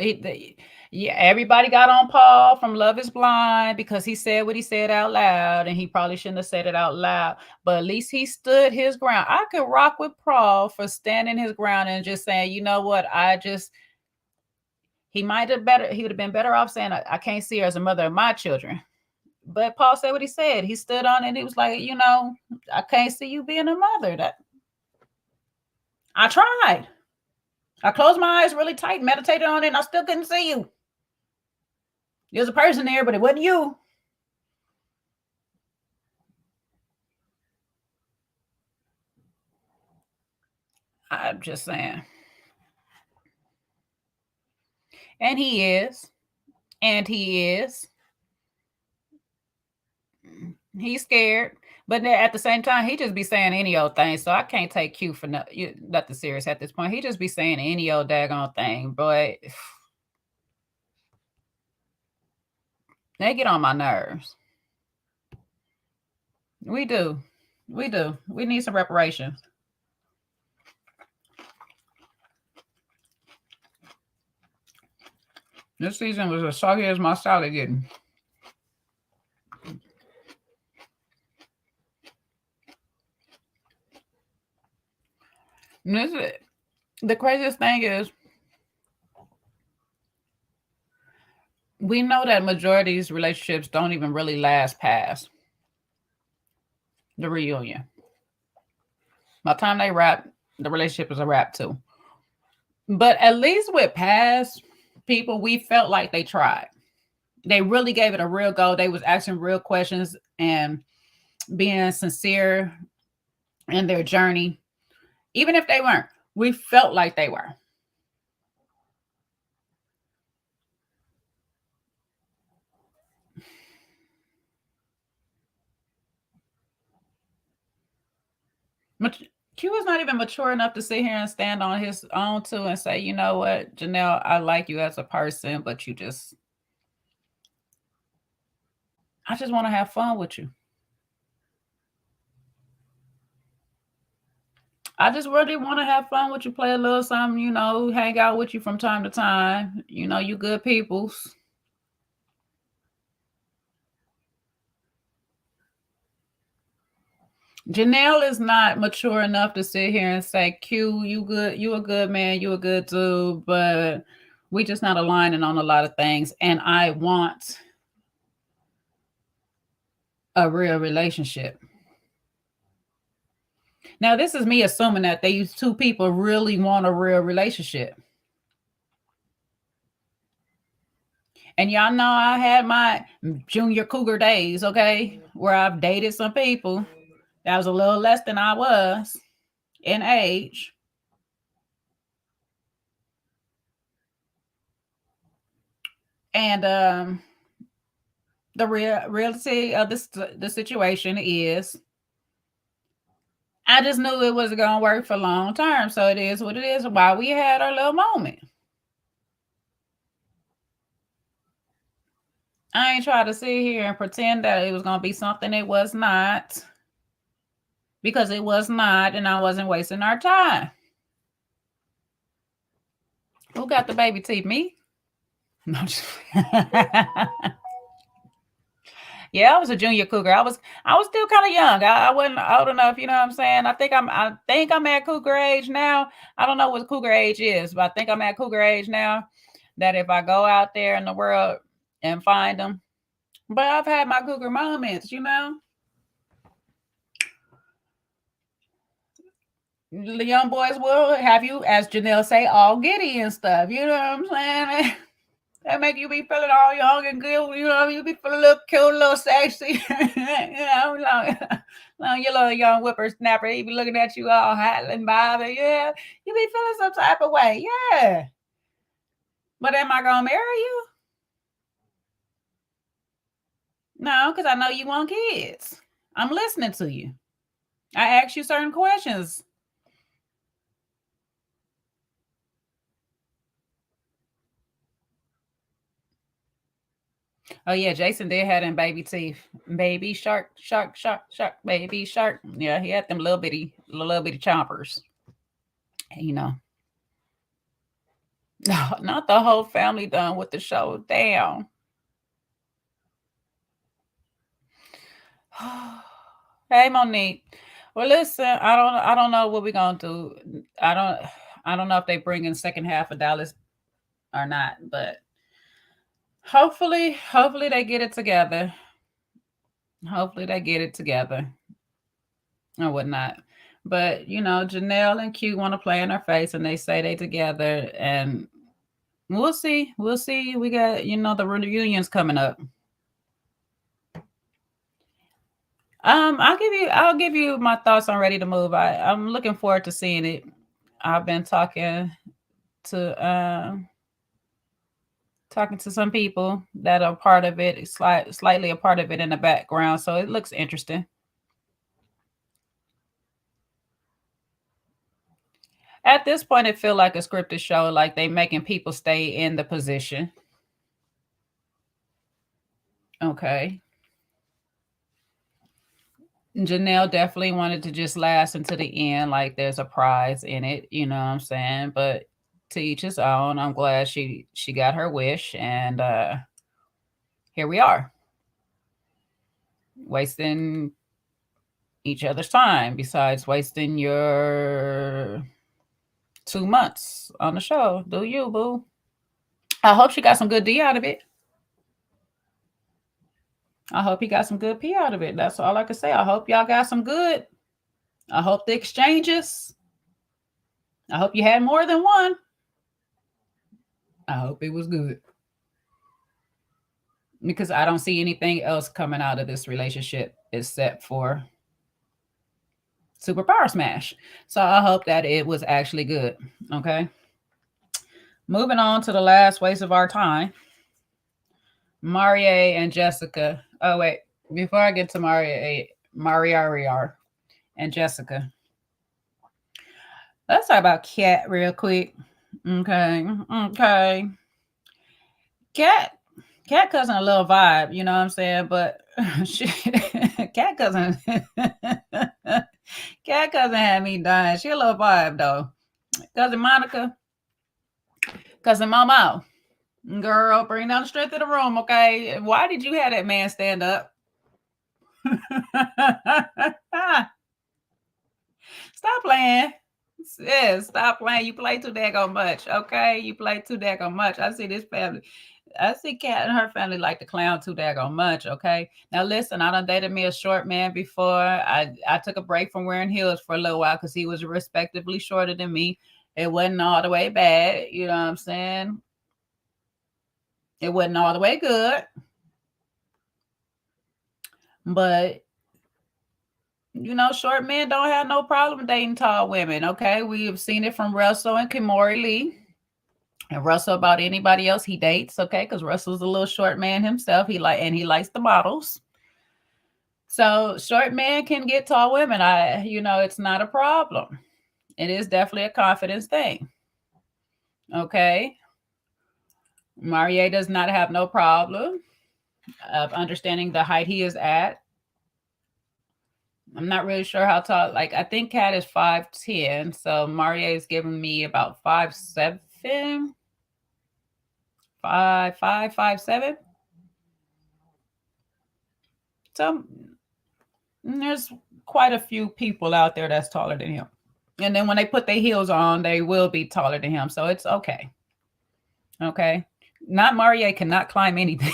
Yeah, everybody got on Paul from Love Is Blind because he said what he said out loud, and he probably shouldn't have said it out loud. But at least he stood his ground. I could rock with Paul for standing his ground and just saying, you know what, he might have better. He would have been better off saying, I can't see her as a mother of my children. But Paul said what he said. He stood on it. He was like, I can't see you being a mother. That I tried. I closed my eyes really tight, meditated on it, and I still couldn't see you. There's a person there, but it wasn't you. I'm just saying. And he is. And he is. He's scared. But then at the same time, he just be saying any old thing. So I can't take Q for nothing serious at this point. He just be saying any old daggone thing. But they get on my nerves. We do. We do. We need some reparations. This season was as soggy as my salad getting. And the craziest thing is, we know that majority of these relationships don't even really last past the reunion. By the time they wrap, the relationship is a wrap too. But at least with past people, we felt like they tried. They really gave it a real go. They was asking real questions and being sincere in their journey. Even if they weren't, we felt like they were. Q was not even mature enough to sit here and stand on his own too and say, you know what, Janelle, I like you as a person, but I just want to have fun with you. I just really want to have fun with you, play a little something, hang out with you from time to time. You good peoples. Janelle is not mature enough to sit here and say, Q, you good, you a good man, you a good dude, but we just not aligning on a lot of things. And I want a real relationship. Now, this is me assuming that these two people really want a real relationship. And y'all know I had my junior cougar days, okay, where I've dated some people that was a little less than I was in age. And the reality of the situation is, I just knew it wasn't gonna work for long term. So it is what it is. While we had our little moment, I ain't try to sit here and pretend that it was gonna be something it was not, because it was not, and I wasn't wasting our time. Who got the baby teeth? Me? No, yeah, I was a junior cougar. I was still kind of young. I wasn't old enough, you know what I'm saying? I think I'm at cougar age now. I don't know what cougar age is, but I think I'm at cougar age now. That if I go out there in the world and find them, but I've had my cougar moments. The young boys will have you, as Janelle say, all giddy and stuff. You know what I'm saying? That make you be feeling all young and good. You be feeling a little cute, a little sexy. Your little young whippersnapper, he be looking at you all hot and bothered. Yeah, you be feeling some type of way. Yeah. But am I gonna marry you? No, because I know you want kids. I'm listening to you. I ask you certain questions. Oh yeah, Jason did have them baby teeth. Baby shark, shark, shark, shark, baby shark. Yeah, he had them little bitty chompers. You know. No, not the whole family done with the show. Damn. Hey Monique. Well, listen, I don't know what we're gonna do. I don't I don't know if they bring in second half of Dallas or not, but hopefully they get it together. Hopefully they get it together or whatnot. But Janelle and Q want to play in our face, and they say they together, and we'll see. We'll see. We got the reunions coming up. I'll give you my thoughts on Ready to Move. I'm looking forward to seeing it. I've been talking to some people that are part of it, slightly a part of it in the background, so it looks interesting. At this point, it feel like a scripted show, like they making people stay in the position. Okay. Janelle definitely wanted to just last until the end, like there's a prize in it, you know what I'm saying? But to each his own. I'm glad she got her wish, and here we are, wasting each other's time, besides wasting your 2 months on the show. Do you, boo? I hope she got some good D out of it. I hope he got some good P out of it. That's all I can say. I hope y'all got some good. I hope the exchanges. I hope you had more than one. I hope it was good. Because I don't see anything else coming out of this relationship except for Super Power Smash. So I hope that it was actually good. Okay. Moving on to the last waste of our time. Marie and Jessica. Oh wait, before I get to Maria and Jessica, let's talk about Cat real quick. Okay. Cat cousin a little vibe, you know what I'm saying? But she Cat cousin Cat cousin had me dying. She a little vibe though. Cousin Monica, cousin Momo. Girl, bring down the strength of the room, okay? Why did you have that man stand up? Stop playing. Yes, stop playing. You play too daggone much, okay? You play too daggone much. I see this family. I see Kat and her family like to clown too daggone much, okay? Now listen, I done dated me a short man before. I took a break from wearing heels for a little while because he was respectively shorter than me. It wasn't all the way bad, you know what I'm saying? It wasn't all the way good. But short men don't have no problem dating tall women. Okay, we have seen it from Russell and Kimori Lee, and Russell about anybody else he dates. Okay, because Russell's a little short man himself. He likes the models. So short men can get tall women. It's not a problem. It is definitely a confidence thing. Okay, Marie does not have no problem of understanding the height he is at. I'm not really sure how tall. Like I think Kat is 5'10", so Marie is giving me about 5'7", 5'5", 5'7". So there's quite a few people out there that's taller than him. And then when they put their heels on, they will be taller than him. So it's okay. Okay. Not Marie cannot climb anything.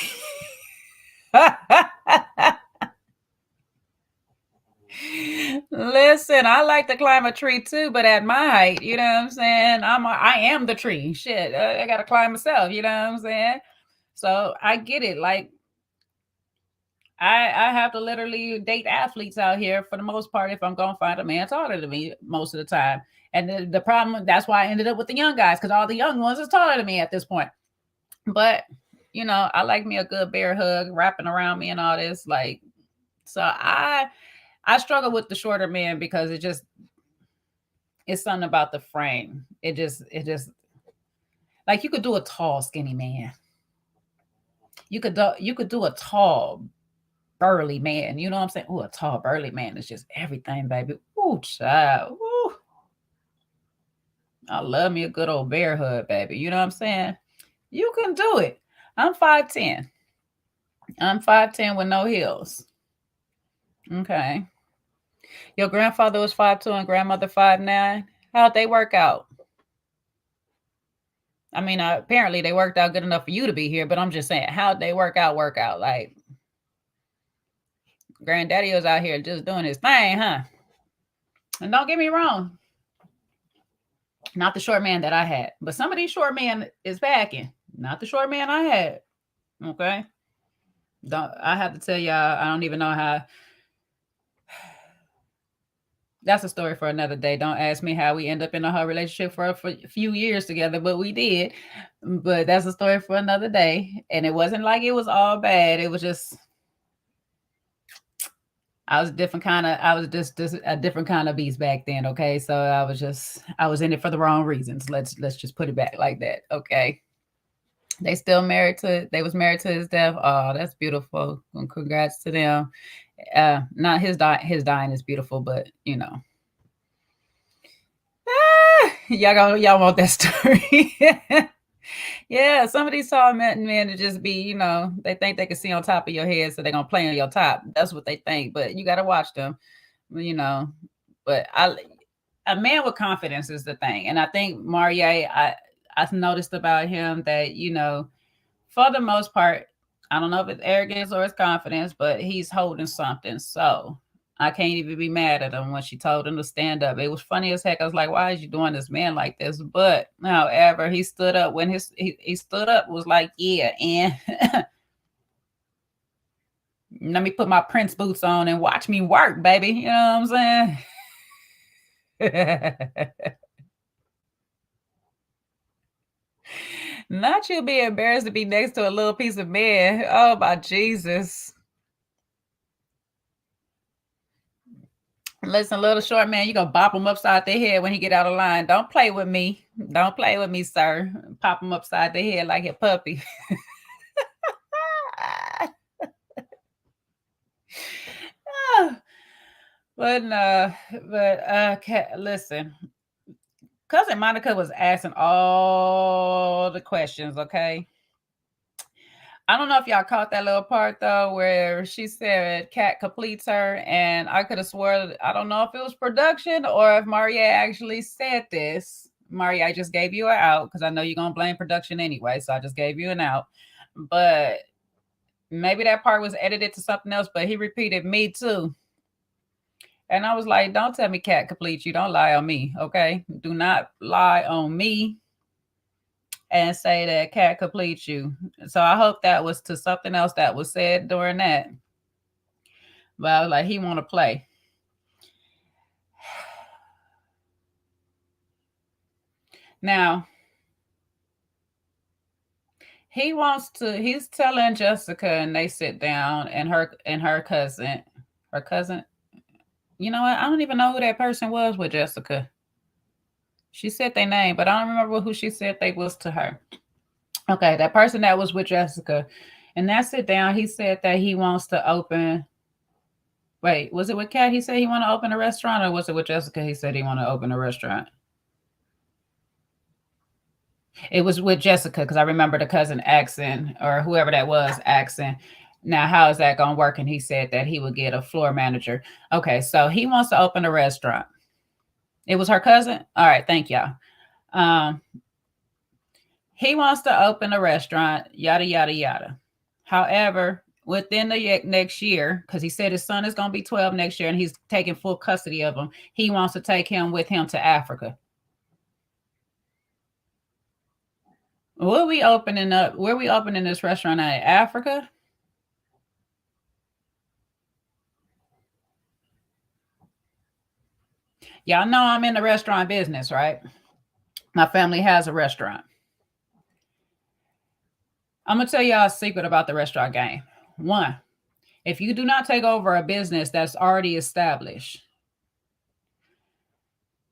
Listen, I like to climb a tree too, but at my height, you know what I'm saying? I am the tree. Shit, I gotta climb myself. You know what I'm saying? So I get it. Like I have to literally date athletes out here for the most part if I'm gonna find a man taller than me most of the time. And the problem, that's why I ended up with the young guys, because all the young ones is taller than me at this point. But I like me a good bear hug wrapping around me and all this. Like, so I struggle with the shorter men because it's something about the frame. It just like you could do a tall, skinny man. You could do a tall, burly man. You know what I'm saying? Oh, a tall, burly man is just everything, baby. Ooh, child. Ooh. I love me a good old bear hug, baby. You know what I'm saying? You can do it. I'm 5'10". I'm 5'10" with no heels. Okay. Your grandfather was 5'2" and grandmother 5'9". How'd they work out? I mean, apparently they worked out good enough for you to be here, but I'm just saying, how'd they work out? Like, granddaddy was out here just doing his thing, huh? And don't get me wrong, not the short man that I had, but some of these short men is packing. Not the short man I had. Okay. Don't I have to tell y'all, I don't even know how. That's a story for another day. Don't ask me how we end up in a whole relationship for a few years together, but we did. But that's a story for another day. And it wasn't like it was all bad. It was just I was just a different kind of beast back then. Okay, so I was in it for the wrong reasons. Let's just put it back like that. Okay. They was married to his death. Oh, that's beautiful. Congrats to them. Not his dying is beautiful, but y'all want that story. Yeah, some of these tall men to just be, they think they can see on top of your head, so they're gonna play on your top. That's what they think, but you gotta watch them, you know. But a man with confidence is the thing. And I think Marie, I've noticed about him that, for the most part, I don't know if it's arrogance or it's confidence, but he's holding something. So I can't even be mad at him when she told him to stand up. It was funny as heck. I was like, why is you doing this man like this? But however, he stood up when he stood up, was like, yeah, and let me put my Prince boots on and watch me work, baby. You know what I'm saying? Not you be embarrassed to be next to a little piece of man. Oh my Jesus. Listen, little short man, you gonna bop him upside the head when he get out of line. Don't play with me. Don't play with me, sir. Pop him upside the head like a puppy. But no, listen. Cousin Monica was asking all the questions, okay? I don't know if y'all caught that little part though, where she said Cat completes her, and I could have swore I don't know if it was production or if Maria actually said this. Maria, I just gave you an out because I know you're gonna blame production anyway, so I just gave you an out. But maybe that part was edited to something else, but he repeated me too. And I was like, don't tell me Cat completes you. Don't lie on me, okay? Do not lie on me and say that Cat completes you. So I hope that was to something else that was said during that. But I was like, he want to play. Now, he's telling Jessica and they sit down and her cousin, you know what? I don't even know who that person was with Jessica. She said their name, but I don't remember who she said they was to her. Okay, that person that was with Jessica. And that sit down, he said that he wants to open. Wait, was it with Kat? He said he want to open a restaurant, or was it with Jessica? He said he want to open a restaurant. It was with Jessica because I remember the cousin asking, or whoever that was asking, now how is that going to work? And he said that he would get a floor manager. Okay, so he wants to open a restaurant. It was her cousin. All right, thank y'all. He wants to open a restaurant. Yada yada yada. However, within the next year, because he said his son is going to be 12 next year and he's taking full custody of him, he wants to take him with him to Africa. Where are we opening this restaurant at? Africa? Y'all know I'm in the restaurant business, right? My family has a restaurant. I'm going to tell y'all a secret about the restaurant game. One, if you do not take over a business that's already established,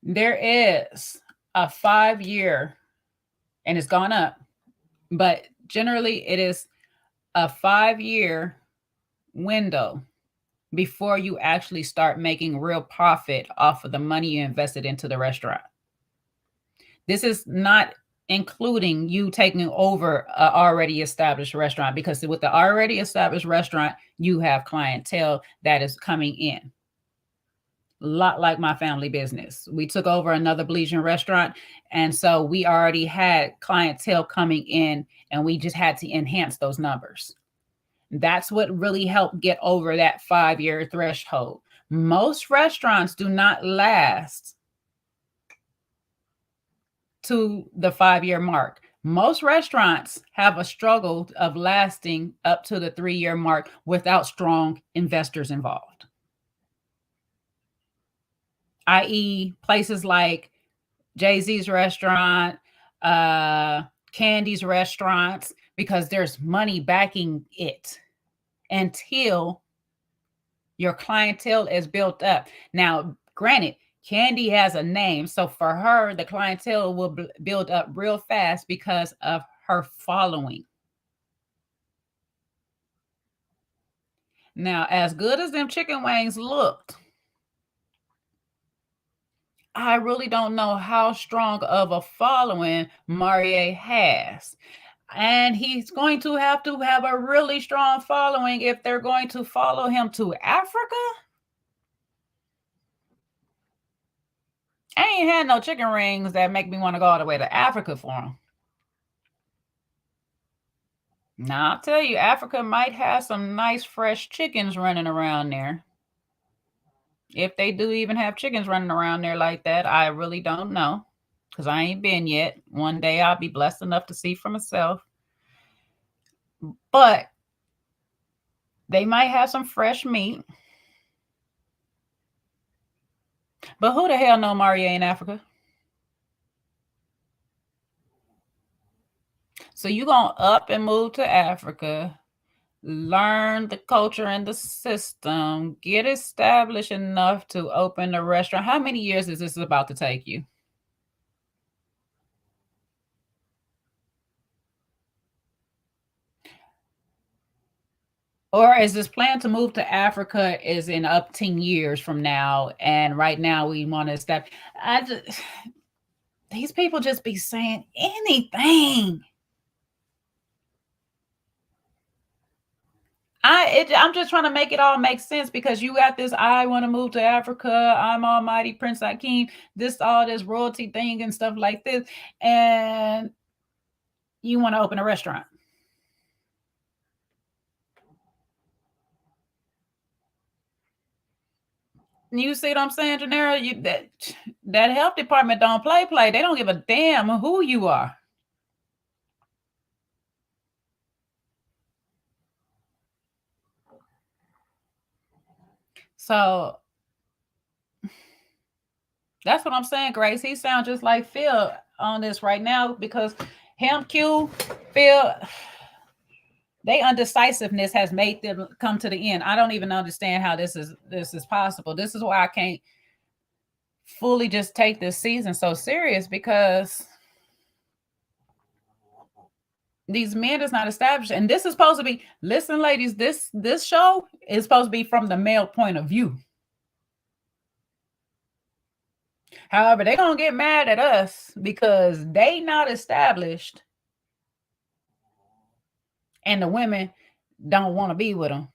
there is a 5 year, and it's gone up, but generally it is a 5 year window before you actually start making real profit off of the money you invested into the restaurant. This is not including you taking over an already established restaurant, because with the already established restaurant, you have clientele that is coming in. A lot like my family business. We took over another Belizean restaurant, and so we already had clientele coming in, and we just had to enhance those numbers. That's what really helped get over that 5 year threshold. Most restaurants do not last to the 5 year mark. Most restaurants have a struggle of lasting up to the 3 year mark without strong investors involved, i.e., places like Jay-Z's restaurant, Candy's restaurants, because there's money backing it until your clientele is built up. Now, granted, Candy has a name, so for her, the clientele will build up real fast because of her following. Now, as good as them chicken wings looked, I really don't know how strong of a following Marie has. And he's going to have a really strong following if they're going to follow him to Africa. I ain't had no chicken rings that make me want to go all the way to Africa for them. Now, I'll tell you, Africa might have some nice fresh chickens running around there. If they do even have chickens running around there like that, I really don't know, because I ain't been yet. One day I'll be blessed enough to see for myself. But they might have some fresh meat. But who the hell know Marie in Africa? So you gonna up and move to Africa, learn the culture and the system, get established enough to open a restaurant. How many years is this about to take you? Or is this plan to move to Africa is in up 10 years from now, and right now we want to establish? These people just be saying anything. I'm just trying to make it all make sense, because you got this, I want to move to Africa, I'm almighty Prince Hakeem, this all this royalty thing and stuff like this, and you want to open a restaurant. You see what I'm saying, Janelle? That health department don't play. They don't give a damn who you are. So that's what I'm saying, Grace. He sounds just like Phil on this right now, because him, Q, Phil, they undecisiveness has made them come to the end. I don't even understand how this is possible. This is why I can't fully just take this season so serious, because these men is not established, and this is supposed to be, listen, ladies, this show is supposed to be from the male point of view. However, they're gonna get mad at us because they not established, and the women don't want to be with them,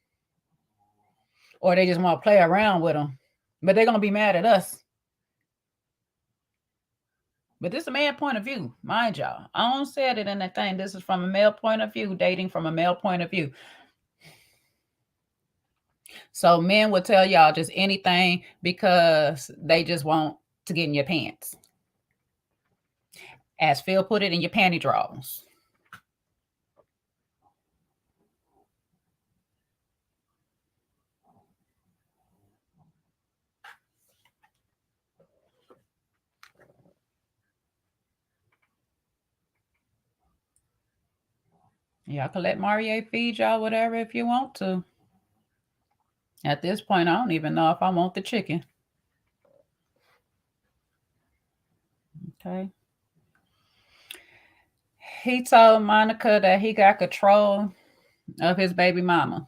or they just want to play around with them, but they're gonna be mad at us. But this is a man point of view, mind y'all. I don't say it in that thing. This is from a male point of view, dating from a male point of view. So men will tell y'all just anything because they just want to get in your pants. As Phil put it, in your panty drawers. Y'all can let Marie feed y'all whatever if you want to. At this point, I don't even know if I want the chicken. Okay. He told Monica that he got control of his baby mama.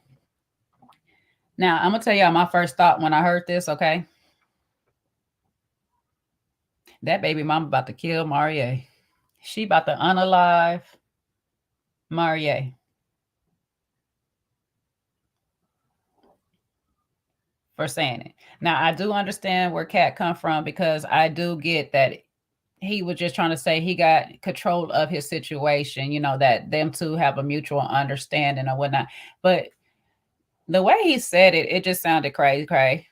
Now, I'm going to tell y'all my first thought when I heard this, okay? That baby mama about to kill Marie. She about to unalive Marie. For saying it. Now, I do understand where Cat come from because I do get that he was just trying to say he got control of his situation, that them two have a mutual understanding or whatnot. But the way he said it, it just sounded crazy, crazy.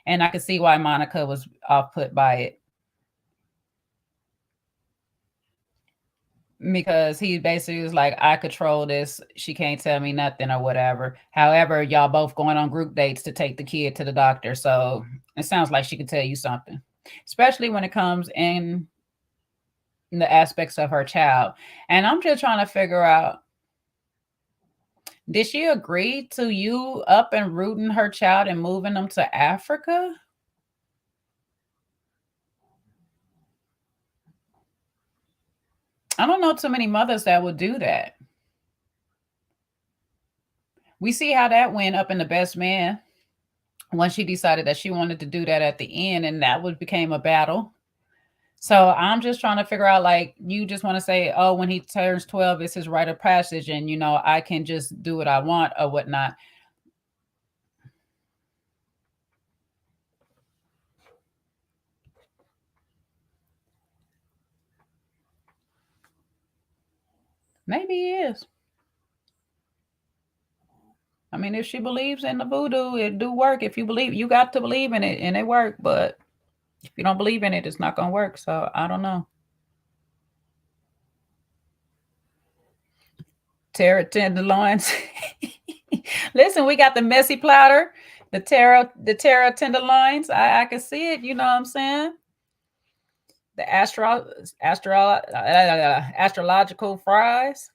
And I could see why Monica was off put by it. Because he basically was like, I control this. She can't tell me nothing or whatever. However, y'all both going on group dates to take the kid to the doctor. So it sounds like she could tell you something, especially when it comes in the aspects of her child. And I'm just trying to figure out, did she agree to you up and rooting her child and moving them to Africa? I don't know too many mothers that would do that. We see how that went up in The Best Man when she decided that she wanted to do that at the end, and that became a battle. So I'm just trying to figure out, like, you just want to say, oh, when he turns 12, it's his rite of passage, and I can just do what I want or whatnot. Maybe he is. I mean, if she believes in the voodoo, it do work. If you believe, you got to believe in it, and it work. But if you don't believe in it, it's not gonna work. So I don't know. Tara tenderloins. Listen, we got the messy platter, the Tara tenderloins. I can see it. You know what I'm saying? The astrological fries.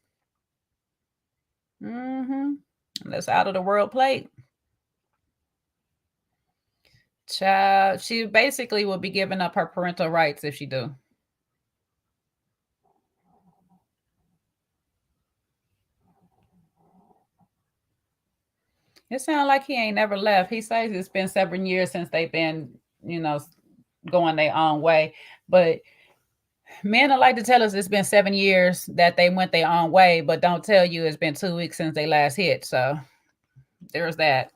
Mm-hmm. That's out of the world plate. Child, she basically will be giving up her parental rights if she do. It sounds like he ain't never left. He says it's been 7 years since they've been, you know, going their own way. But men are like to tell us it's been 7 years that they went their own way, but don't tell you it's been 2 weeks since they last hit. So there's that.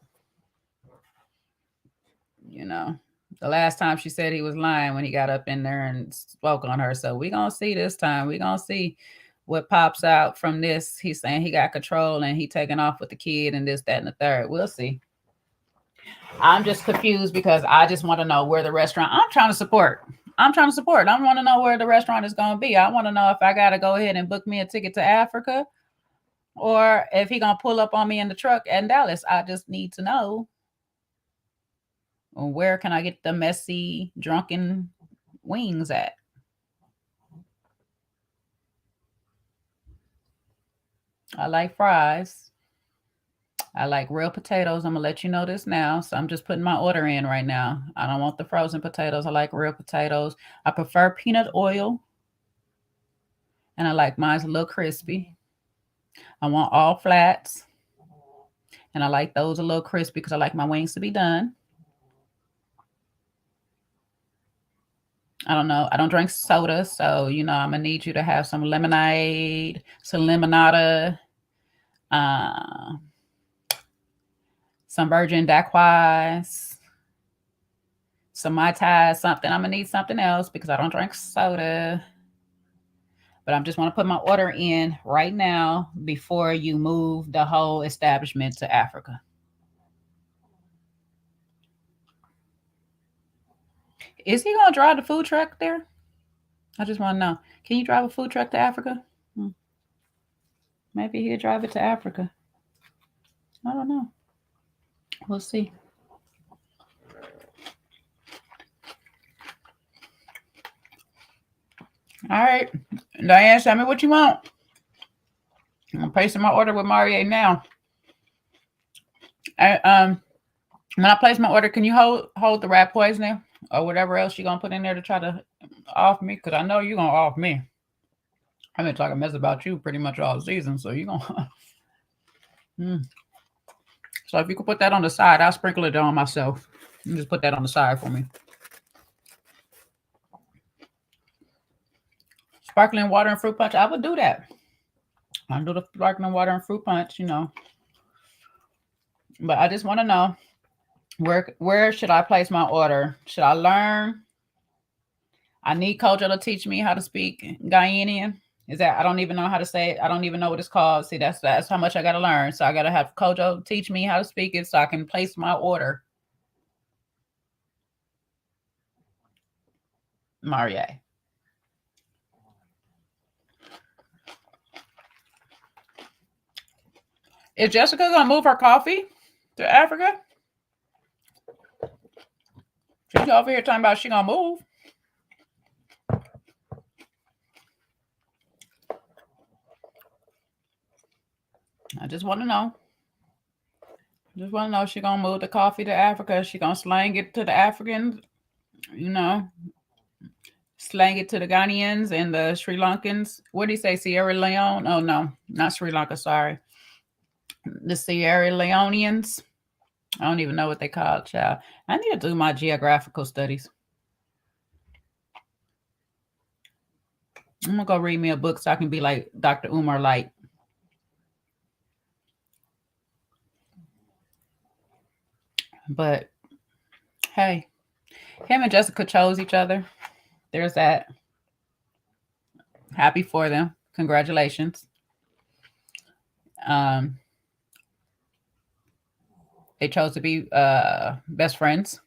You know, the last time she said he was lying when he got up in there and spoke on her. So we gonna see this time. We gonna see what pops out from this. He's saying he got control and he taking off with the kid and this, that, and the third. We'll see. I'm just confused because I just want to know where the restaurant. I'm trying to support. I'm trying to support. I want to know where the restaurant is going to be. I want to know if I got to go ahead and book me a ticket to Africa, or if he gonna pull up on me in the truck in Dallas. I just need to know, where can I get the messy drunken wings at? I like fries. I like real potatoes. I'm gonna let you know this now. So I'm just putting my order in right now. I don't want the frozen potatoes. I like real potatoes. I prefer peanut oil, and I like mine a little crispy. I want all flats, and I like those a little crispy because I like my wings to be done. I don't know. I don't drink soda, so I'm gonna need you to have some lemonade, some limonada, uh, some virgin daiquiris, some mai tai, something. I'm gonna need something else because I don't drink soda. But I just want to put my order in right now before you move the whole establishment to Africa. Is he gonna drive the food truck there? I just want to know. Can you drive a food truck to Africa? Hmm. Maybe he'll drive it to Africa. I don't know. We'll see. All right, Diane, tell me what you want. I'm placing my order with Marie now. When I place my order, can you hold the rat poisoning or whatever else you're gonna put in there to try to off me? Because I know you're gonna off me. I've been talking mess about you pretty much all season, so you're gonna. So if you could put that on the side, I'll sprinkle it on myself. You just put that on the side for me. Sparkling water and fruit punch, I would do that. I'll do the sparkling water and fruit punch, But I just want to know where should I place my order? Should I learn? I need Kojo to teach me how to speak Guyanian. Is that I don't even know how to say it. I don't even know what it's called. See, that's how much I gotta learn. So I gotta have Kojo teach me how to speak it so I can place my order. Marie. Is Jessica gonna move her coffee to Africa? She's over here talking about she gonna move. I just want to know. Just want to know she gonna move the coffee to Africa. She gonna slang it to the Africans, slang it to the Ghanaians and the Sri Lankans. What do you say, Sierra Leone? Oh no, not Sri Lanka. Sorry, the Sierra Leoneans. I don't even know what they call it, child. I need to do my geographical studies. I'm gonna go read me a book so I can be like Dr. Umar Light. But hey, him and Jessica chose each other. There's that. Happy for them. Congratulations. They chose to be best friends.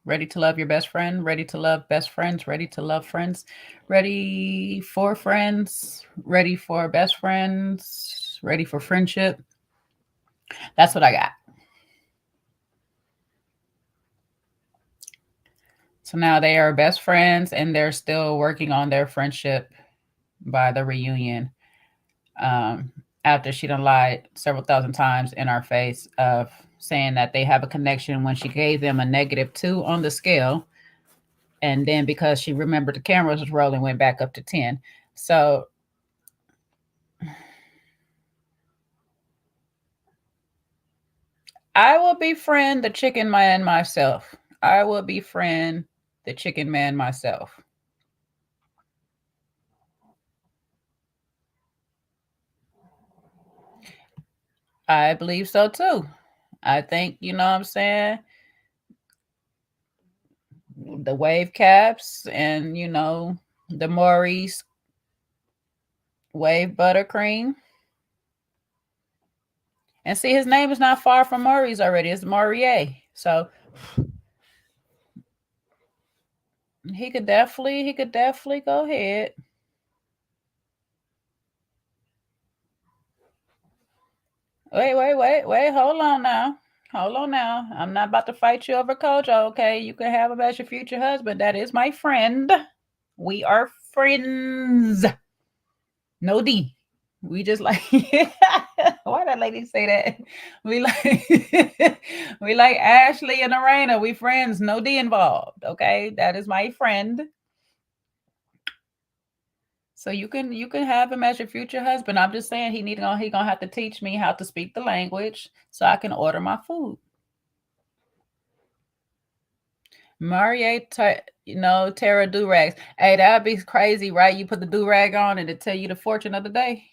Ready to love your best friend, ready to love best friends, ready to love friends, ready for friends, ready for best friends, ready for friendship. That's what I got. So now they are best friends and they're still working on their friendship by the reunion. After she done lied several thousand times in our face of saying that they have a connection when she gave them a -2 on the scale. And then because she remembered the cameras was rolling, went back up to 10. So I will befriend the chicken man myself. I will befriend the chicken man myself. I believe so too. I think, you know what I'm saying? The wave caps and, the Maurice wave buttercream. And see, his name is not far from Maurice already. It's Maurier. So he could definitely go ahead. Wait. Hold on now. I'm not about to fight you over Kojo, okay? You can have him as your future husband. That is my friend. We are friends. No D. We just like why that lady say that? We like we like Ashley and Arena. We friends, no D involved. Okay. That is my friend. So you can have him as your future husband. I'm just saying he gonna have to teach me how to speak the language so I can order my food. Marie, Tara do-rags. Hey, that'd be crazy, right? You put the do-rag on and it tell you the fortune of the day.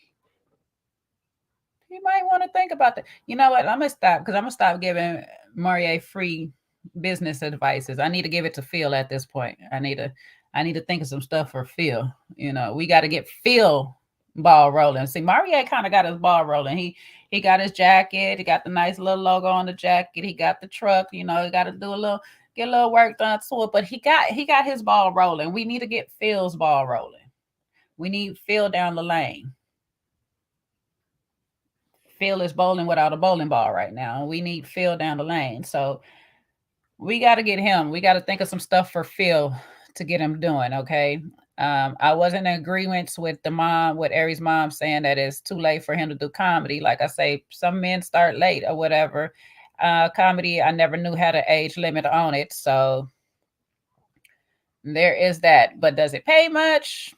You might want to think about that. You know what? I'm gonna stop giving Marie free business advices. I need to give it to Phil at this point. I need to think of some stuff for Phil. We got to get Phil ball rolling. See, Marie kind of got his ball rolling. He got his jacket. He got the nice little logo on the jacket. He got the truck. He got to get a little work done to it. But he got his ball rolling. We need to get Phil's ball rolling. We need Phil down the lane. Phil is bowling without a bowling ball right now. We need Phil down the lane. So we got to get him. We got to think of some stuff for Phil to get him doing. Okay. I wasn't in agreement with with Aries' mom saying that it's too late for him to do comedy. Like I say, some men start late or whatever. Comedy, I never knew had an age limit on it. So there is that. But does it pay much?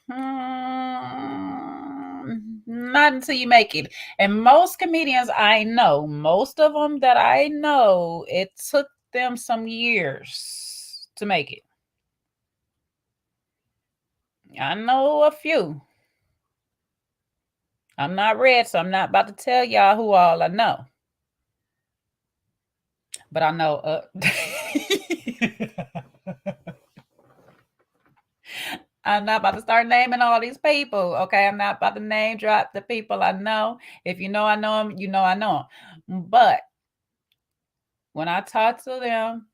Not until you make it. And most comedians I know, most of them that I know, it took them some years to make it. I know a few. I'm not red, so I'm not about to tell y'all who all I know. But I know I'm not about to start naming all these people. Okay. I'm not about to name drop the people I know. If you know I know them, you know I know them. But when I talk to them,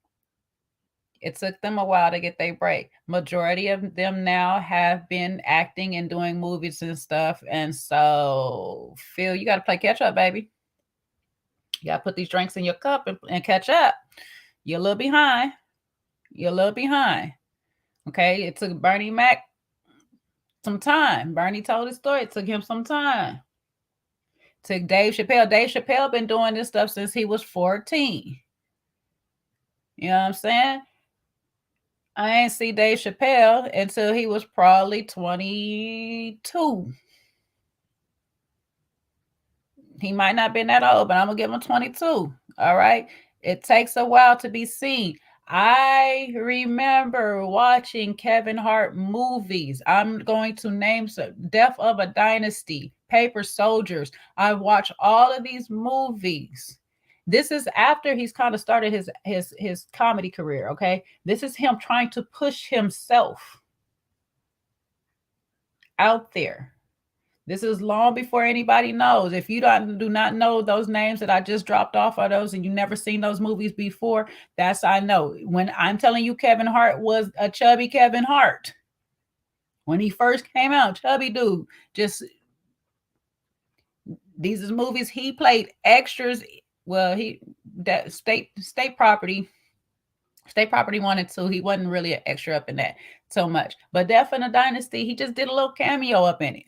it took them a while to get their break. Majority of them now have been acting and doing movies and stuff. And so, Phil, you got to play catch up, baby. You got to put these drinks in your cup and catch up. You're a little behind. You're a little behind. Okay. It took Bernie Mac some time. Bernie told his story. It took him some time. It took Dave Chappelle. Dave Chappelle been doing this stuff since he was 14. You know what I'm saying? I ain't see Dave Chappelle until he was probably 22. He might not been that old, but I'm gonna give him 22. All right. It takes a while to be seen. I remember watching Kevin Hart movies. I'm going to name some: Death of a Dynasty, Paper Soldiers. I watch all of these movies. This is after he's kind of started his comedy career. Okay. This is him trying to push himself out there. This is long before anybody knows. If you do not know those names that I just dropped off of those and you never seen those movies before, that's I know. When I'm telling you Kevin Hart was a chubby Kevin Hart. When he first came out, chubby dude. Just these is movies he played extras. Well, that state property 1 and 2. He wasn't really an extra up in that so much. But Death in a Dynasty, he just did a little cameo up in it.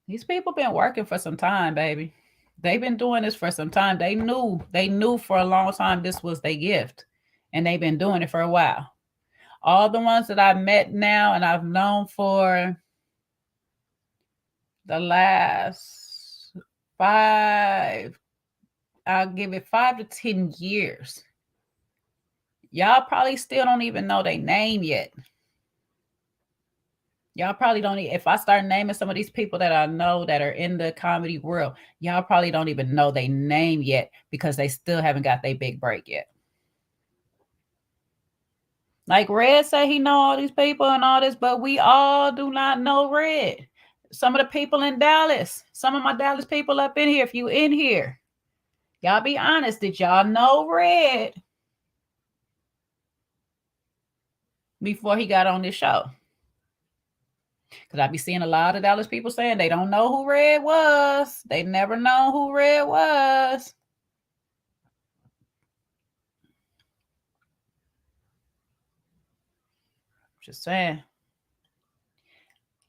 These people been working for some time, baby. They've been doing this for some time. They knew for a long time this was their gift. And they've been doing it for a while. All the ones that I've met now and I've known for the last I'll give it 5 to 10 years. Y'all probably still don't even know their name yet. Y'all probably don't. If I start naming some of these people that I know that are in the comedy world, y'all probably don't even know their name yet because they still haven't got their big break yet. Like Red say he know all these people and all this, but we all do not know Red. Some of the people in Dallas, some of my Dallas people up in here, if you in here, y'all be honest, did y'all know Red before he got on this show? Because I be seeing a lot of Dallas people saying they don't know who Red was. They never know who Red was. Just saying.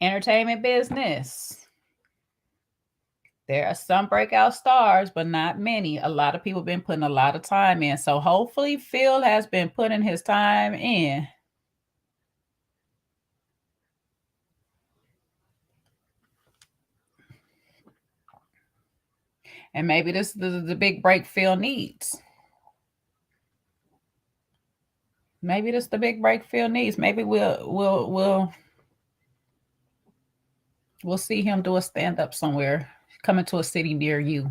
Entertainment business. There are some breakout stars, but not many. A lot of people been putting a lot of time in. So hopefully Phil has been putting his time in. And maybe this is the big break Phil needs. Maybe this is the big break Phil needs. Maybe we'll see him do a stand-up somewhere, coming to a city near you.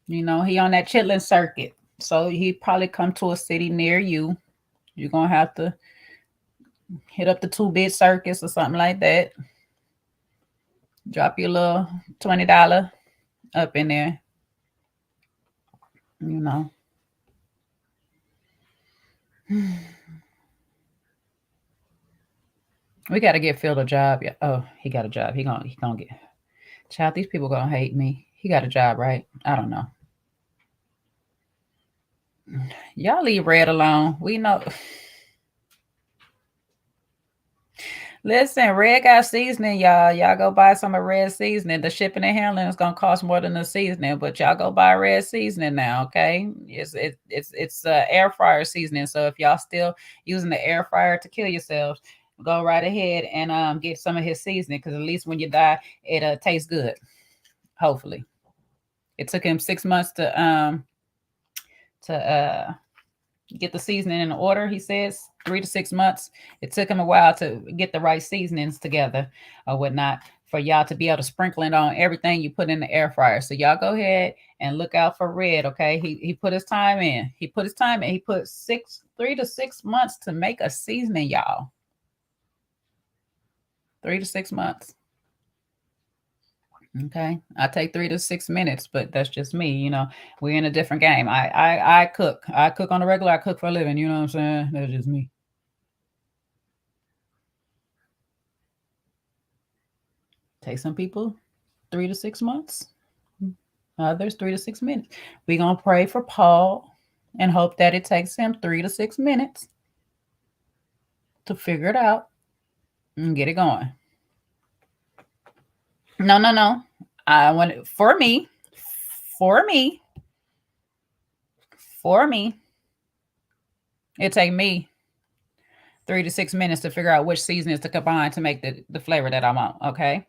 You know, he on that chitlin circuit. So he probably come to a city near you. You're gonna have to hit up the Tubi circus or something like that. Drop your little $20 up in there. You know. We got to get Phil a job. Oh, he got a job. He gonna get. Child, these people gonna hate me. He got a job, right? I don't know. Y'all leave red alone. We know. Listen, red got seasoning, y'all. Y'all go buy some of red seasoning. The shipping and handling is gonna cost more than the seasoning, but y'all go buy red seasoning now, okay? It's air fryer seasoning. So if y'all still using the air fryer to kill yourselves, go right ahead and get some of his seasoning, because at least when you die, it tastes good. Hopefully, it took him 6 months to get the seasoning in order. He says 3 to 6 months. It took him a while to get the right seasonings together or whatnot for y'all to be able to sprinkle it on everything you put in the air fryer. So y'all go ahead and look out for red. Okay, he put his time in. He put 3 to 6 months to make a seasoning, y'all. 3 to 6 months. Okay, I take 3 to 6 minutes, but that's just me. We're in a different game. I cook. I cook on a regular. I cook for a living. You know what I'm saying? That's just me. Take some people 3 to 6 months. Others 3 to 6 minutes. We're gonna pray for Paul and hope that it takes him 3 to 6 minutes to figure it out and get it going. No. I want it for me. It take me 3 to 6 minutes to figure out which seasonings to combine to make the flavor that I want. Okay,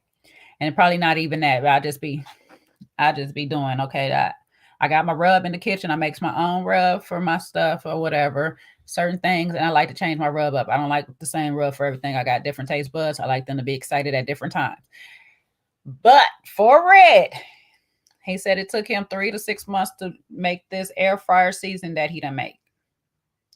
and probably not even that. But I just be doing okay. That I got my rub in the kitchen. I makes my own rub for my stuff or whatever, certain things, and I like to change my rub up. I don't like the same rub for everything. I got different taste buds. I like them to be excited at different times. But for red, he said it took him 3 to 6 months to make this air fryer season that he done make.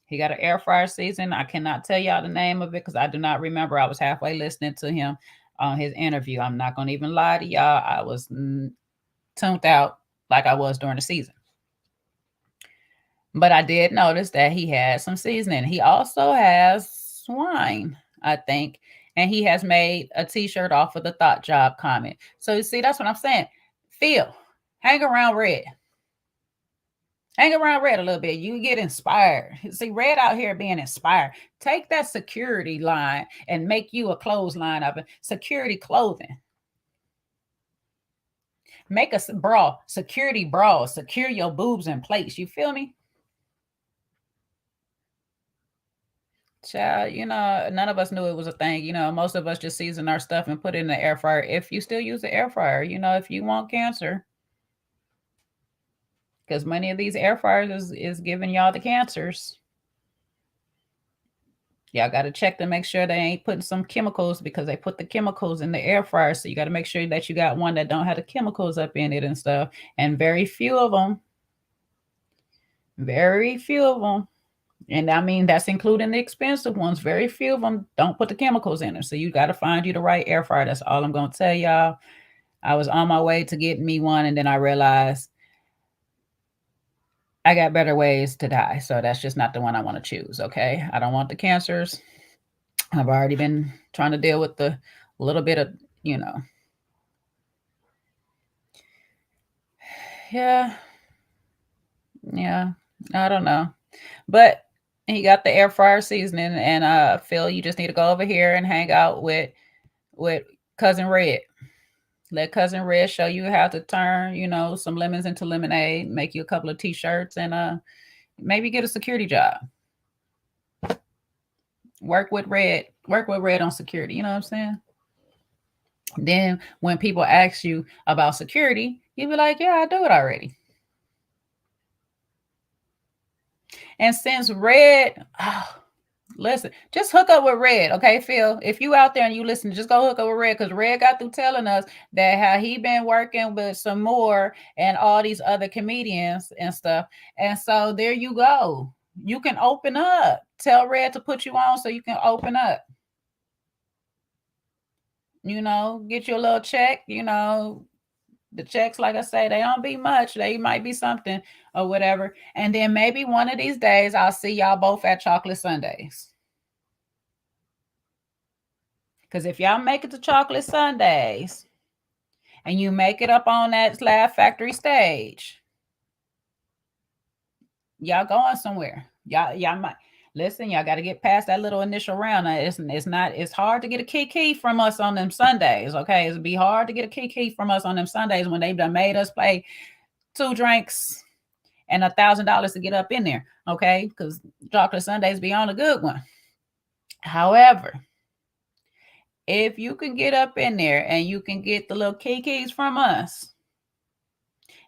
He got an air fryer season. I cannot tell y'all the name of it because I do not remember. I was halfway listening to him on his interview. I'm not going to even lie to y'all. I was tuned out like I was during the season. But I did notice that he had some seasoning. He also has swine, I think. And he has made a t-shirt off of the thought job comment. So you see, that's what I'm saying. Phil, hang around red. Hang around red a little bit. You get inspired. See, red out here being inspired. Take that security line and make you a clothesline of it. Security clothing. Make a bra, security bra, secure your boobs in place. You feel me? Child, none of us knew it was a thing. Most of us just season our stuff and put it in the air fryer. If you still use the air fryer, if you want cancer, because many of these air fryers is giving y'all the cancers. Y'all got to check to make sure they ain't putting some chemicals, because they put the chemicals in the air fryer. So you got to make sure that you got one that don't have the chemicals up in it and stuff. And very few of them. And I mean, that's including the expensive ones. Very few of them don't put the chemicals in it. So you got to find you the right air fryer. That's all I'm going to tell y'all. I was on my way to getting me one, and then I realized I got better ways to die. So that's just not the one I want to choose. Okay. I don't want the cancers. I've already been trying to deal with the little bit of, yeah. I don't know. But he got the air fryer seasoning, and Phil, you just need to go over here and hang out with Cousin Red. Let Cousin Red show you how to turn, some lemons into lemonade, make you a couple of t-shirts, and maybe get a security job. Work with Red on security, you know what I'm saying? Then when people ask you about security, you be like, yeah, I do it already. And since Red, listen, just hook up with Red, okay, Phil? If you out there and you listen, just go hook up with Red, because Red got through telling us that how he been working with some more and all these other comedians and stuff. And so there you go. You can open up. Tell Red to put you on so you can open up. Get you a little check, the checks, like I say, they don't be much. They might be something or whatever. And then maybe one of these days I'll see y'all both at Chocolate Sundays. Because if y'all make it to Chocolate Sundays and you make it up on that Laugh Factory stage, Y'all going somewhere. Y'all might listen, y'all got to get past that little initial round. It's hard to get a kiki from us on them Sundays, okay? It'd be hard to get a kiki from us on them Sundays when they've done made us pay 2 drinks and $1,000 to get up in there, okay? Because chocolate Sundays be on a good one. However, if you can get up in there and you can get the little kikis from us,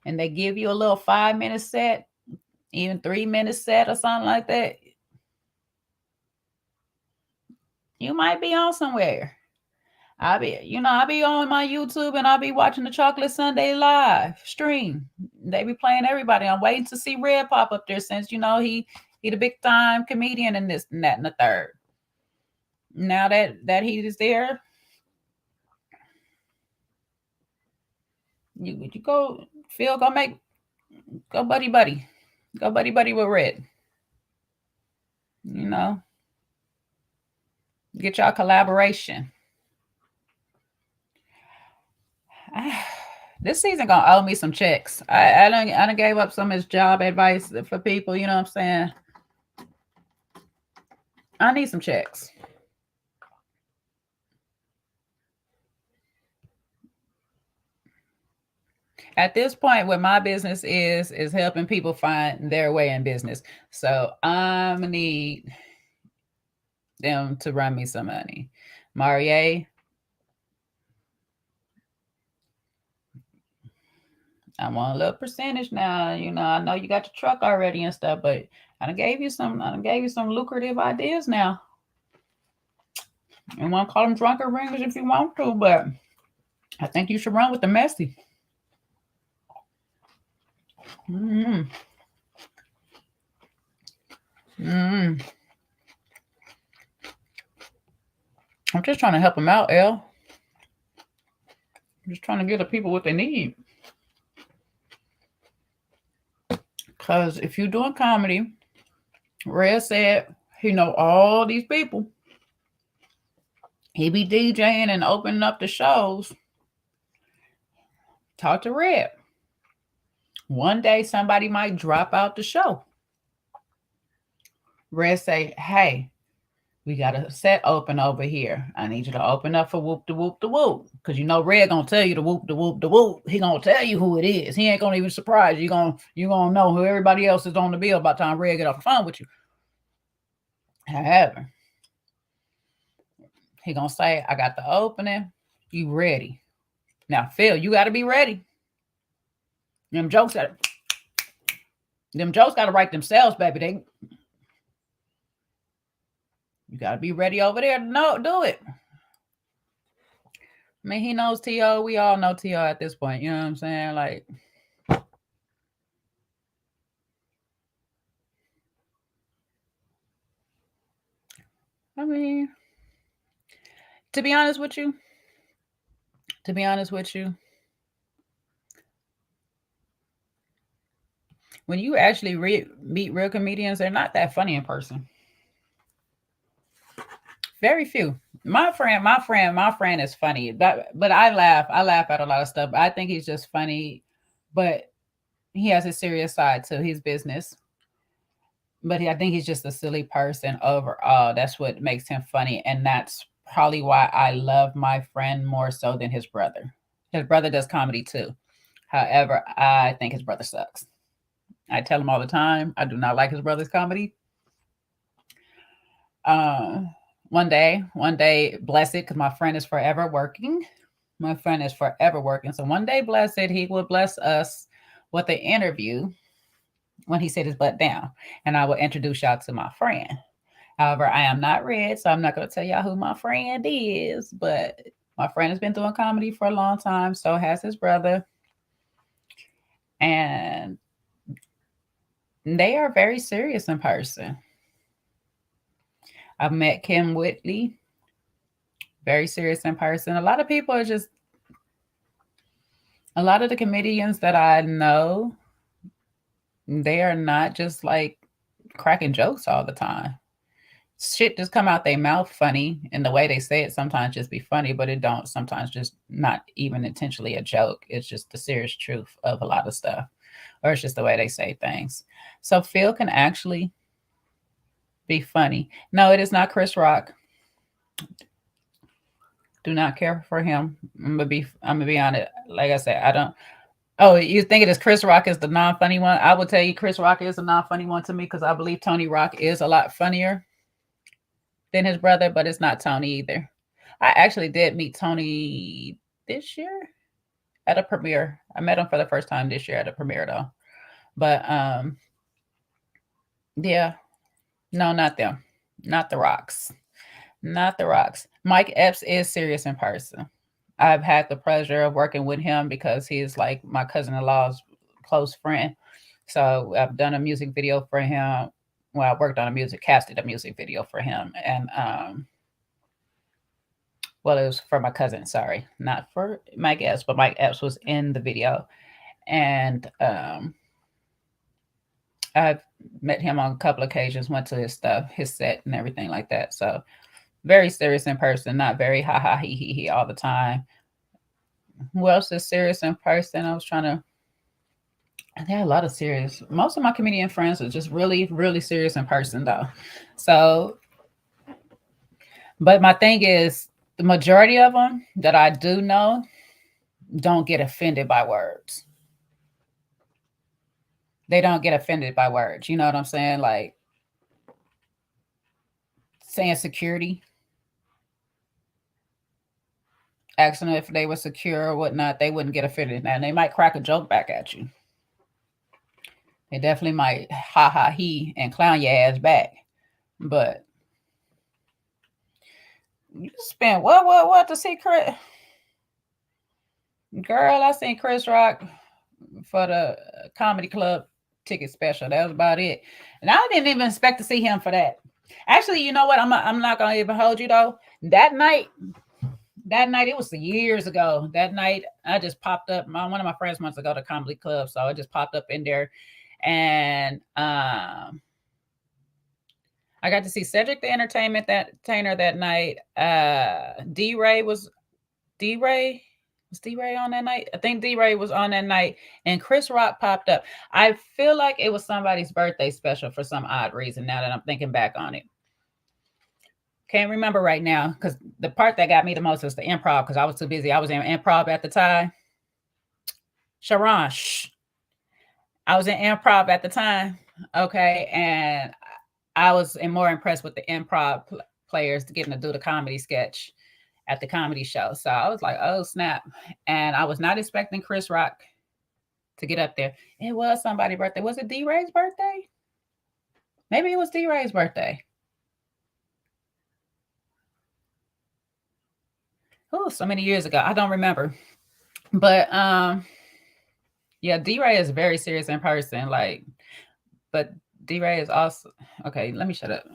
and they give you a little 5-minute set, even 3-minute set or something like that, you might be on somewhere. I'll be on my YouTube and I'll be watching the Chocolate Sunday live stream. They be playing everybody. I'm waiting to see Red pop up there since he the big time comedian in this and that and the third. Now that he is there, you go Phil, go buddy with Red. Get y'all collaboration. This season gonna owe me some checks. I done gave up some of his job advice for people. You know what I'm saying? I need some checks. At this point, what my business is helping people find their way in business. So I'm gonna need them to run me some money. Marie, I want a little percentage now. I know you got the truck already and stuff, but I done gave you some lucrative ideas now. You want to call them drunken ringers if you want to, but I think you should run with the messy. I'm just trying to help them out, Elle. I'm just trying to give the people what they need. Because if you're doing comedy, Red said he know all these people. He be DJing and opening up the shows. Talk to Red. One day somebody might drop out the show. Red say, hey, we got a set open over here. I need you to open up for whoop the whoop the whoop. Because Red gonna tell you the whoop the whoop the whoop. He gonna tell you who it is. He ain't gonna even surprise you. You gonna know who everybody else is on the bill by the time Red get off the phone with you. However, he gonna say, I got the opening. You ready? Now, Phil, you gotta be ready. Them jokes gotta write themselves, baby. You gotta be ready over there to do it. I mean, he knows T.O. We all know T.O. at this point. You know what I'm saying? Like, I mean, to be honest with you, when you actually meet real comedians, they're not that funny in person. Very few. My friend is funny, but I laugh at a lot of stuff. I think he's just funny, but he has a serious side to his business. But I think he's just a silly person overall. That's what makes him funny, and that's probably why I love my friend more so than his brother. His brother does comedy too. However, I think his brother sucks. I tell him all the time, I do not like his brother's comedy. One day, blessed, because my friend is forever working. So one day, blessed, he will bless us with an interview when he set his butt down, and I will introduce y'all to my friend. However, I am not Red, so I'm not going to tell y'all who my friend is, but my friend has been doing comedy for a long time, so has his brother, and they are very serious in person. I've met Kim Whitley, very serious in person. A lot of the comedians that I know, they are not just like cracking jokes all the time. Shit just come out their mouth funny, and the way they say it sometimes just be funny, but it don't sometimes just not even intentionally a joke. It's just the serious truth of a lot of stuff. or it's just the way they say things. So Phil can actually be funny. No, it is not Chris Rock. Do not care for him. I'm gonna be honest. Like I said, I don't. Oh, you think it is Chris Rock is the non-funny one? I will tell you, Chris Rock is a non-funny one to me because I believe Tony Rock is a lot funnier than his brother, but it's not Tony either. I actually did meet Tony this year at a premiere. I met him for the first time this year at a premiere though. But yeah, no, not them. Not the Rocks. Not the Rocks. Mike Epps is serious in person. I've had the pleasure of working with him because he's like my cousin-in-law's close friend. So I've done a music video for him. Well, I worked on casted a music video for him, and well, it was for my cousin. Sorry, not for Mike Epps, but Mike Epps was in the video, and I've met him on a couple occasions. Went to his stuff, his set, and everything like that. So very serious in person, not very ha ha he all the time. Who else is serious in person? I was trying to. There are a lot of serious. Most of my comedian friends are just really, really serious in person, though. So, but my thing is, the majority of them that I do know don't get offended by words. They don't get offended by words. You know what I'm saying? Like saying security, asking if they were secure or whatnot, they wouldn't get offended. Now, they might crack a joke back at you. They definitely might ha ha he and clown your ass back. But you spent what to see Chris? Girl, I seen Chris Rock for the comedy club ticket special. That was about it. And I didn't even expect to see him for that. Actually, you know what? I'm not gonna even hold you though. That night, it was years ago. That night, I just popped up. One of my friends wants to go to comedy club, so I just popped up in there, and I got to see Cedric the Entertainer that night. D Ray was D Ray. Was D Ray on that night? I think D Ray was on that night, and Chris Rock popped up. I feel like it was somebody's birthday special for some odd reason. Now that I'm thinking back on it, can't remember right now because the part that got me the most was the improv because I was too busy. I was in improv at the time. Sharon, shh. I was in improv at the time. Okay, and I was more impressed with the improv players getting to do the comedy sketch at the comedy show. So I was like, oh snap. And I was not expecting Chris Rock to get up there. It was somebody's birthday. Was it D Ray's birthday? Maybe it was D Ray's birthday. Oh, so many years ago. I don't remember. But yeah, D Ray is very serious in person. Like, but D Ray is also okay. Let me shut up.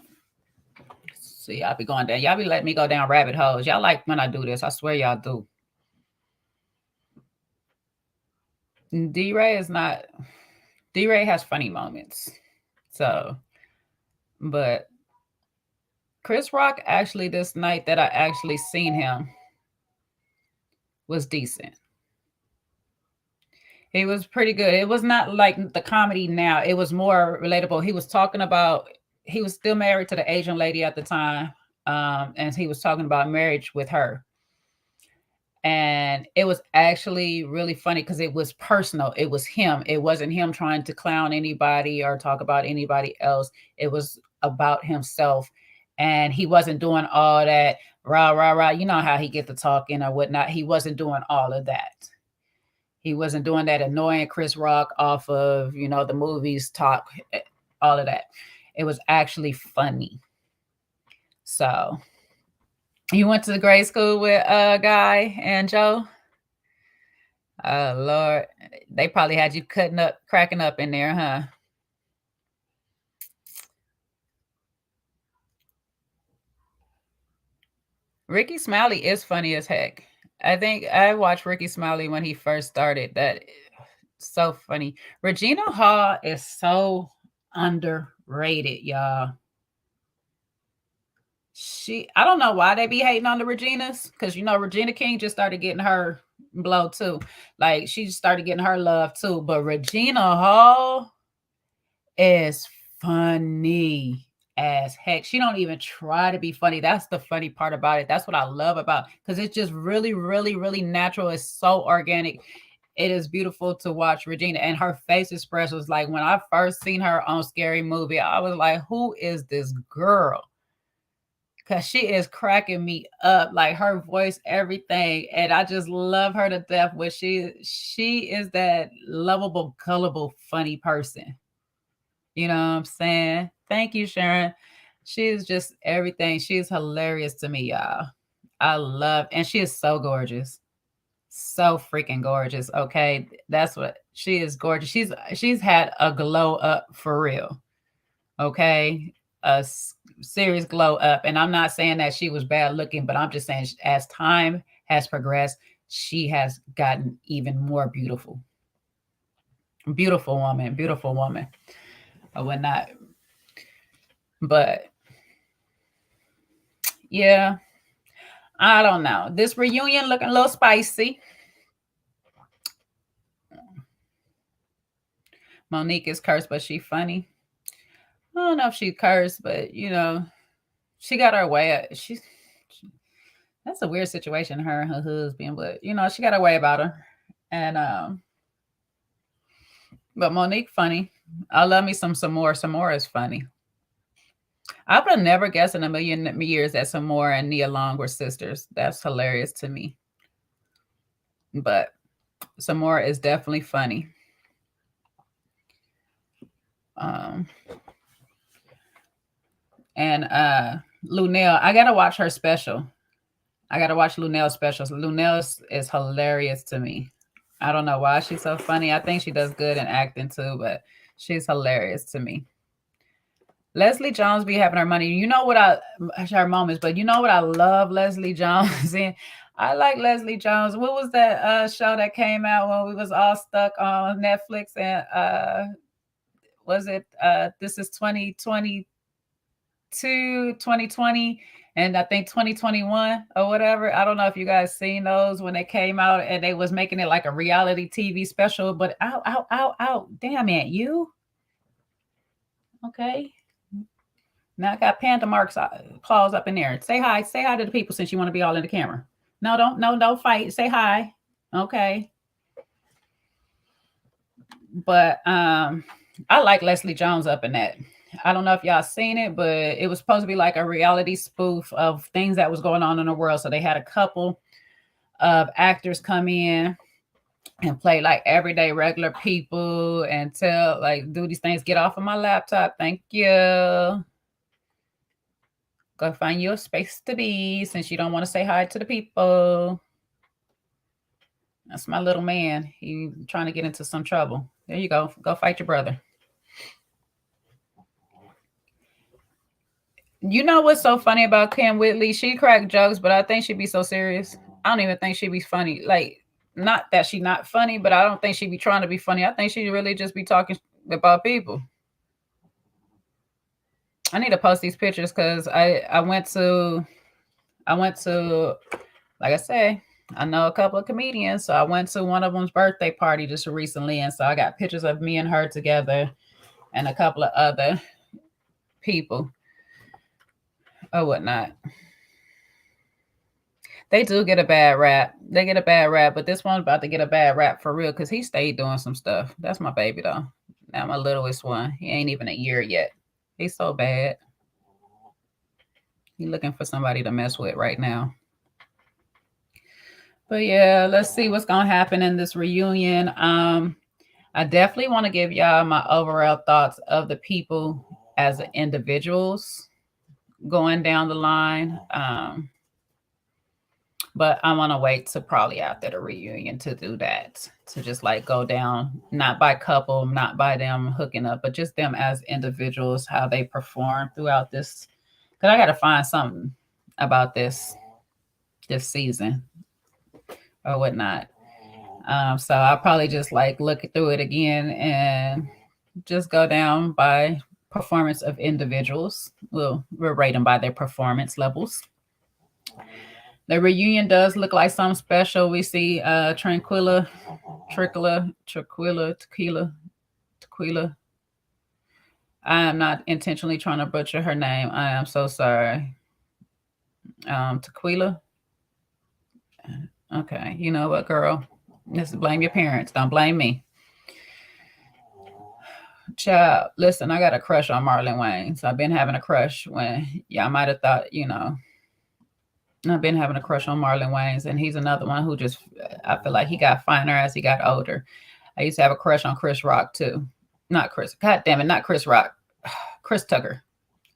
See, y'all be going down. Y'all be letting me go down rabbit holes. Y'all like when I do this. I swear y'all do. D Ray is not. D Ray has funny moments. So, but Chris Rock actually this night that I actually seen him was decent. He was pretty good. It was not like the comedy now. It was more relatable. He was talking about he was still married to the Asian lady at the time. And he was talking about marriage with her. And it was actually really funny because it was personal. It was him. It wasn't him trying to clown anybody or talk about anybody else. It was about himself. And he wasn't doing all that rah, rah, rah. You know how he get to talking or whatnot. He wasn't doing all of that. He wasn't doing that annoying Chris Rock off of, the movies talk, all of that. It was actually funny. So you went to the grade school with Guy and Joe? Oh Lord. They probably had you cracking up in there, huh? Ricky Smiley is funny as heck. I think I watched Ricky Smiley when he first started. That so funny. Regina Hall is so underrated, y'all. I don't know why they be hating on the Reginas, because Regina King just started getting her blow too. Like she started getting her love too. But Regina Hall is funny as heck. She don't even try to be funny. That's the funny part about it. That's what I love about, because it's just really, really, really natural. It's so organic. It is beautiful to watch Regina, and her face expression was like, when I first seen her on Scary Movie, I was like, who is this girl? Cause she is cracking me up, like her voice, everything, and I just love her to death. When she is that lovable, gullible, funny person. You know what I'm saying? Thank you, Sharon. She is just everything. She is hilarious to me, y'all. I love, and she is so gorgeous, so freaking gorgeous. Okay, that's what she is, gorgeous. She's had a glow up for real. Okay, a serious glow up, and I'm not saying that she was bad looking, but I'm just saying as time has progressed, she has gotten even more beautiful. Beautiful woman, beautiful woman. I would not, but yeah, I don't know. This reunion looking a little spicy. Monique is cursed, but she funny. I don't know if she cursed, but she got her way. That's a weird situation, her and her husband, but she got her way about her. And but Monique funny. I love me some more. Some more is funny. I would have never guessed in a million years that Samora and Nia Long were sisters. That's hilarious to me. But Samora is definitely funny. Um, and Lunel, I gotta watch her special. I gotta watch Lunel's specials. Lunel is hilarious to me. I don't know why she's so funny. I think she does good in acting too, but she's hilarious to me. Leslie Jones be having her money. You know what her moments, but you know what I love Leslie Jones in? I like Leslie Jones. What was that show that came out when we was all stuck on Netflix, and was it this is 2022, 2020, and I think 2021 or whatever. I don't know if you guys seen those when they came out, and they was making it like a reality TV special, but ow, ow, ow, ow. Damn it, you. Okay. Now I got panda marks claws up in there. Say hi. Say hi to the people since you want to be all in the camera. No, don't fight. Say hi. Okay. But I like Leslie Jones up in that. I don't know if y'all seen it, but it was supposed to be like a reality spoof of things that was going on in the world. So they had a couple of actors come in and play like everyday regular people and tell like do these things. Get off of my laptop. Thank you. Go find you a space to be since you don't want to say hi to the people. That's my little man. He trying to get into some trouble. There you go. Go fight your brother. You know what's so funny about Kim Whitley? She crack jokes, but I think she'd be so serious. I don't even think she'd be funny. Like, not that she not funny, but I don't think she'd be trying to be funny. I think she'd really just be talking about people. I need to post these pictures because I went to like I say, I know a couple of comedians, so I went to one of them's birthday party just recently, and so I got pictures of me and her together, and a couple of other people or whatnot. They do get a bad rap. They get a bad rap, but this one's about to get a bad rap for real because he stayed doing some stuff. That's my baby though. Now my littlest one. He ain't even a year yet. He's so bad. He looking for somebody to mess with right now. But yeah, let's see what's gonna happen in this reunion. I definitely want to give y'all my overall thoughts of the people as individuals going down the line. But I want to wait to probably after the reunion to do that, to just like go down, not by couple, not by them hooking up, but just them as individuals, how they perform throughout this. Because I got to find something about this season or whatnot. So I'll probably just like look through it again and just go down by performance of individuals. We'll rate them by their performance levels. The reunion does look like something special. We see Tequila. I am not intentionally trying to butcher her name. I am so sorry. Tequila. Okay, you know what, girl? Just blame your parents. Don't blame me. Child, listen, I got a crush on Marlon Wayans. I've been having a crush when y'all might have thought, I've been having a crush on Marlon Wayans, and he's another one who just, I feel like he got finer as he got older. I used to have a crush on Chris Rock too. Not Chris. God damn it, not Chris Rock. Chris Tucker.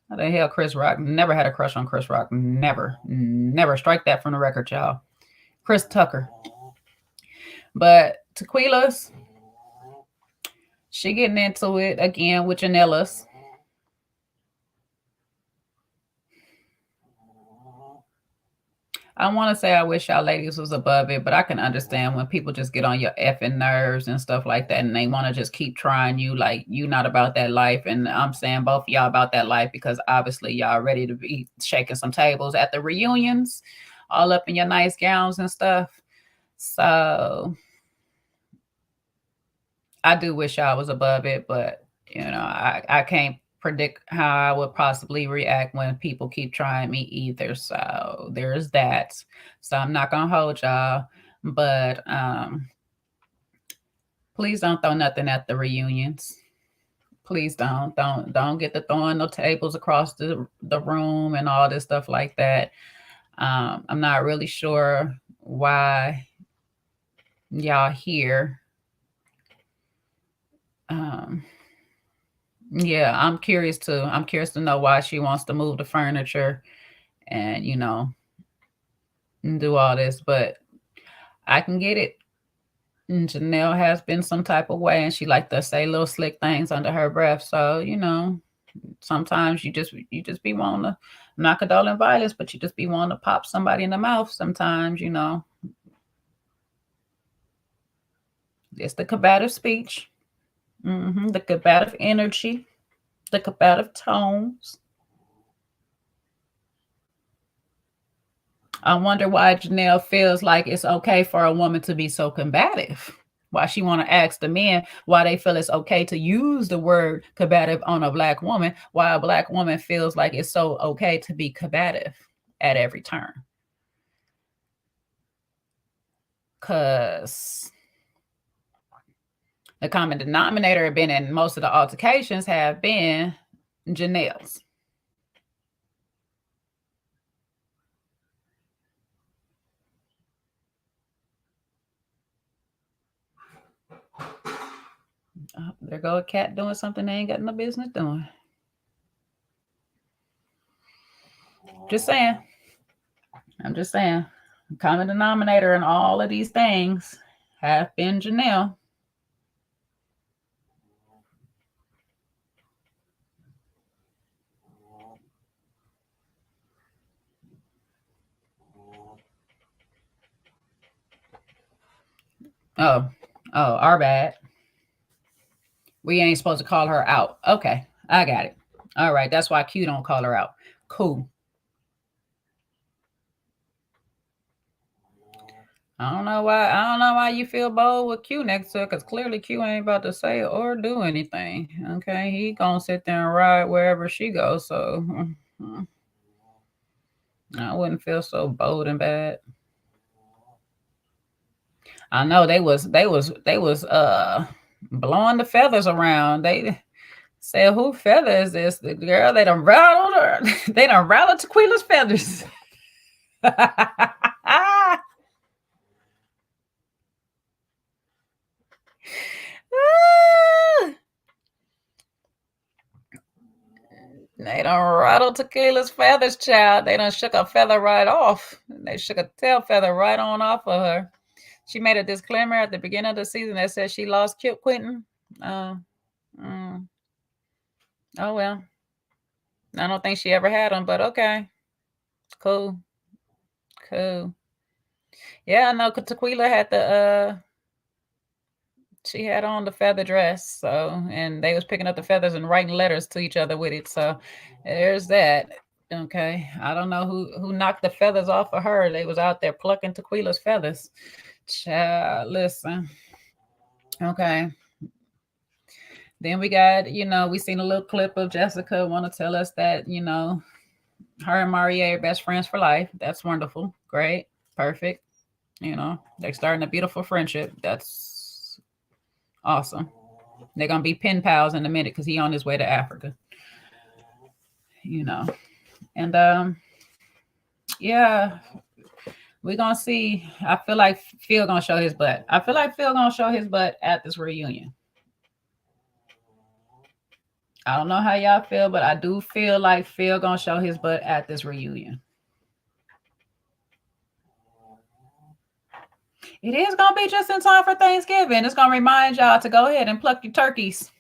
How the hell, Chris Rock? Never had a crush on Chris Rock. Never. Never. Strike that from the record, y'all. Chris Tucker. But Tequila's, she getting into it again with Janelle's. I want to say I wish y'all ladies was above it, but I can understand when people just get on your effing nerves and stuff like that, and they want to just keep trying you like you not about that life. And I'm saying both of y'all about that life because obviously y'all ready to be shaking some tables at the reunions, all up in your nice gowns and stuff. So I do wish I was above it, but I can't predict how I would possibly react when people keep trying me either. So there's that. So I'm not gonna hold y'all, but please don't throw nothing at the reunions. Please don't get to throwing no tables across the room and all this stuff like that. I'm not really sure why y'all here. Yeah, I'm curious too. I'm curious to know why she wants to move the furniture and and do all this, but I can get it. And Janelle has been some type of way, and she like to say little slick things under her breath. So sometimes you just be wanting to, I'm not condoling violence, but you just be wanting to pop somebody in the mouth. Sometimes it's the combative speech, the combative energy, the combative tones. I wonder why Janelle feels like it's okay for a woman to be so combative. Why she want to ask the men why they feel it's okay to use the word combative on a black woman, why a black woman feels like it's so okay to be combative at every turn. Because the common denominator have been in most of the altercations have been Janelle's. Oh, there go a cat doing something they ain't got no business doing. Just saying. I'm just saying. Common denominator in all of these things have been Janelle. Oh, our bad. We ain't supposed to call her out. Okay, I got it. All right, that's why Q don't call her out. Cool. I don't know why. I don't know why you feel bold with Q next to her, because clearly Q ain't about to say or do anything. Okay, he gonna sit there and ride wherever she goes. So I wouldn't feel so bold and bad. I know they was blowing the feathers around. They said, "Who feather is this?" The girl, they done rattled her. They done rattled Tequila's feathers. They done rattled Tequila's feathers, child. They done shook a feather right off. They shook a tail feather right on off of her. She made a disclaimer at the beginning of the season that said she lost Kip Quentin. Uh, mm, oh well. I don't think she ever had him, but okay. Cool. Cool. Yeah, I know Tequila had she had on the feather dress, so and they was picking up the feathers and writing letters to each other with it. So there's that. Okay. I don't know who knocked the feathers off of her. They was out there plucking Tequila's feathers. Child, listen. Okay. Then we got, we seen a little clip of Jessica want to tell us that, her and Marie are best friends for life. That's wonderful. Great. Perfect. They're starting a beautiful friendship. That's awesome. They're gonna be pen pals in a minute because he on his way to Africa. And yeah, we're gonna see. I feel like Phil gonna show his butt. I feel like Phil gonna show his butt at this reunion. I don't know how y'all feel, but I do feel like Phil gonna show his butt at this reunion. It is gonna be just in time for Thanksgiving. It's gonna remind y'all to go ahead and pluck your turkeys.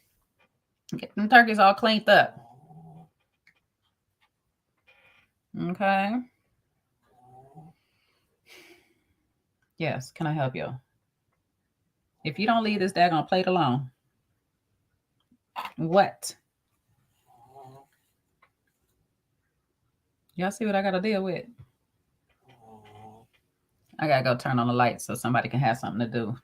Get them turkeys all cleaned up. Okay. Yes, can I help you? If you don't leave this daggone plate alone. What? Y'all see what I gotta deal with? I gotta go turn on the lights so somebody can have something to do.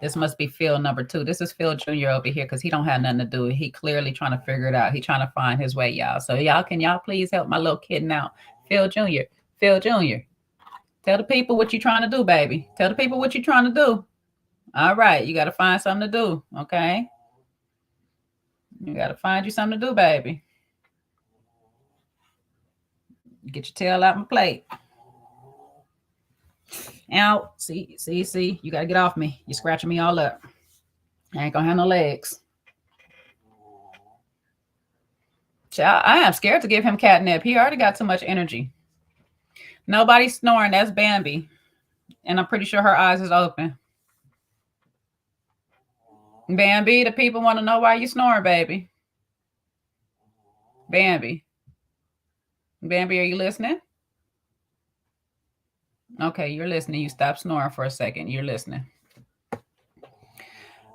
This must be Phil number 2. This is Phil Jr. over here because he don't have nothing to do. He clearly trying to figure it out. He trying to find his way, y'all. So can y'all please help my little kitten out? Phil Jr. Phil Jr. Tell the people what you trying to do, baby. Tell the people what you trying to do. All right, you got to find something to do, okay? You got to find you something to do, baby. Get your tail out my plate. Out. See. You got to get off me. You're scratching me all up. I ain't going to have no legs. Child, I am scared to give him catnip. He already got too much energy. Nobody's snoring. That's Bambi. And I'm pretty sure her eyes is open. Bambi, the people want to know why you snoring, baby. Bambi. Bambi, are you listening? Okay, you're listening. You stop snoring for a second. You're listening.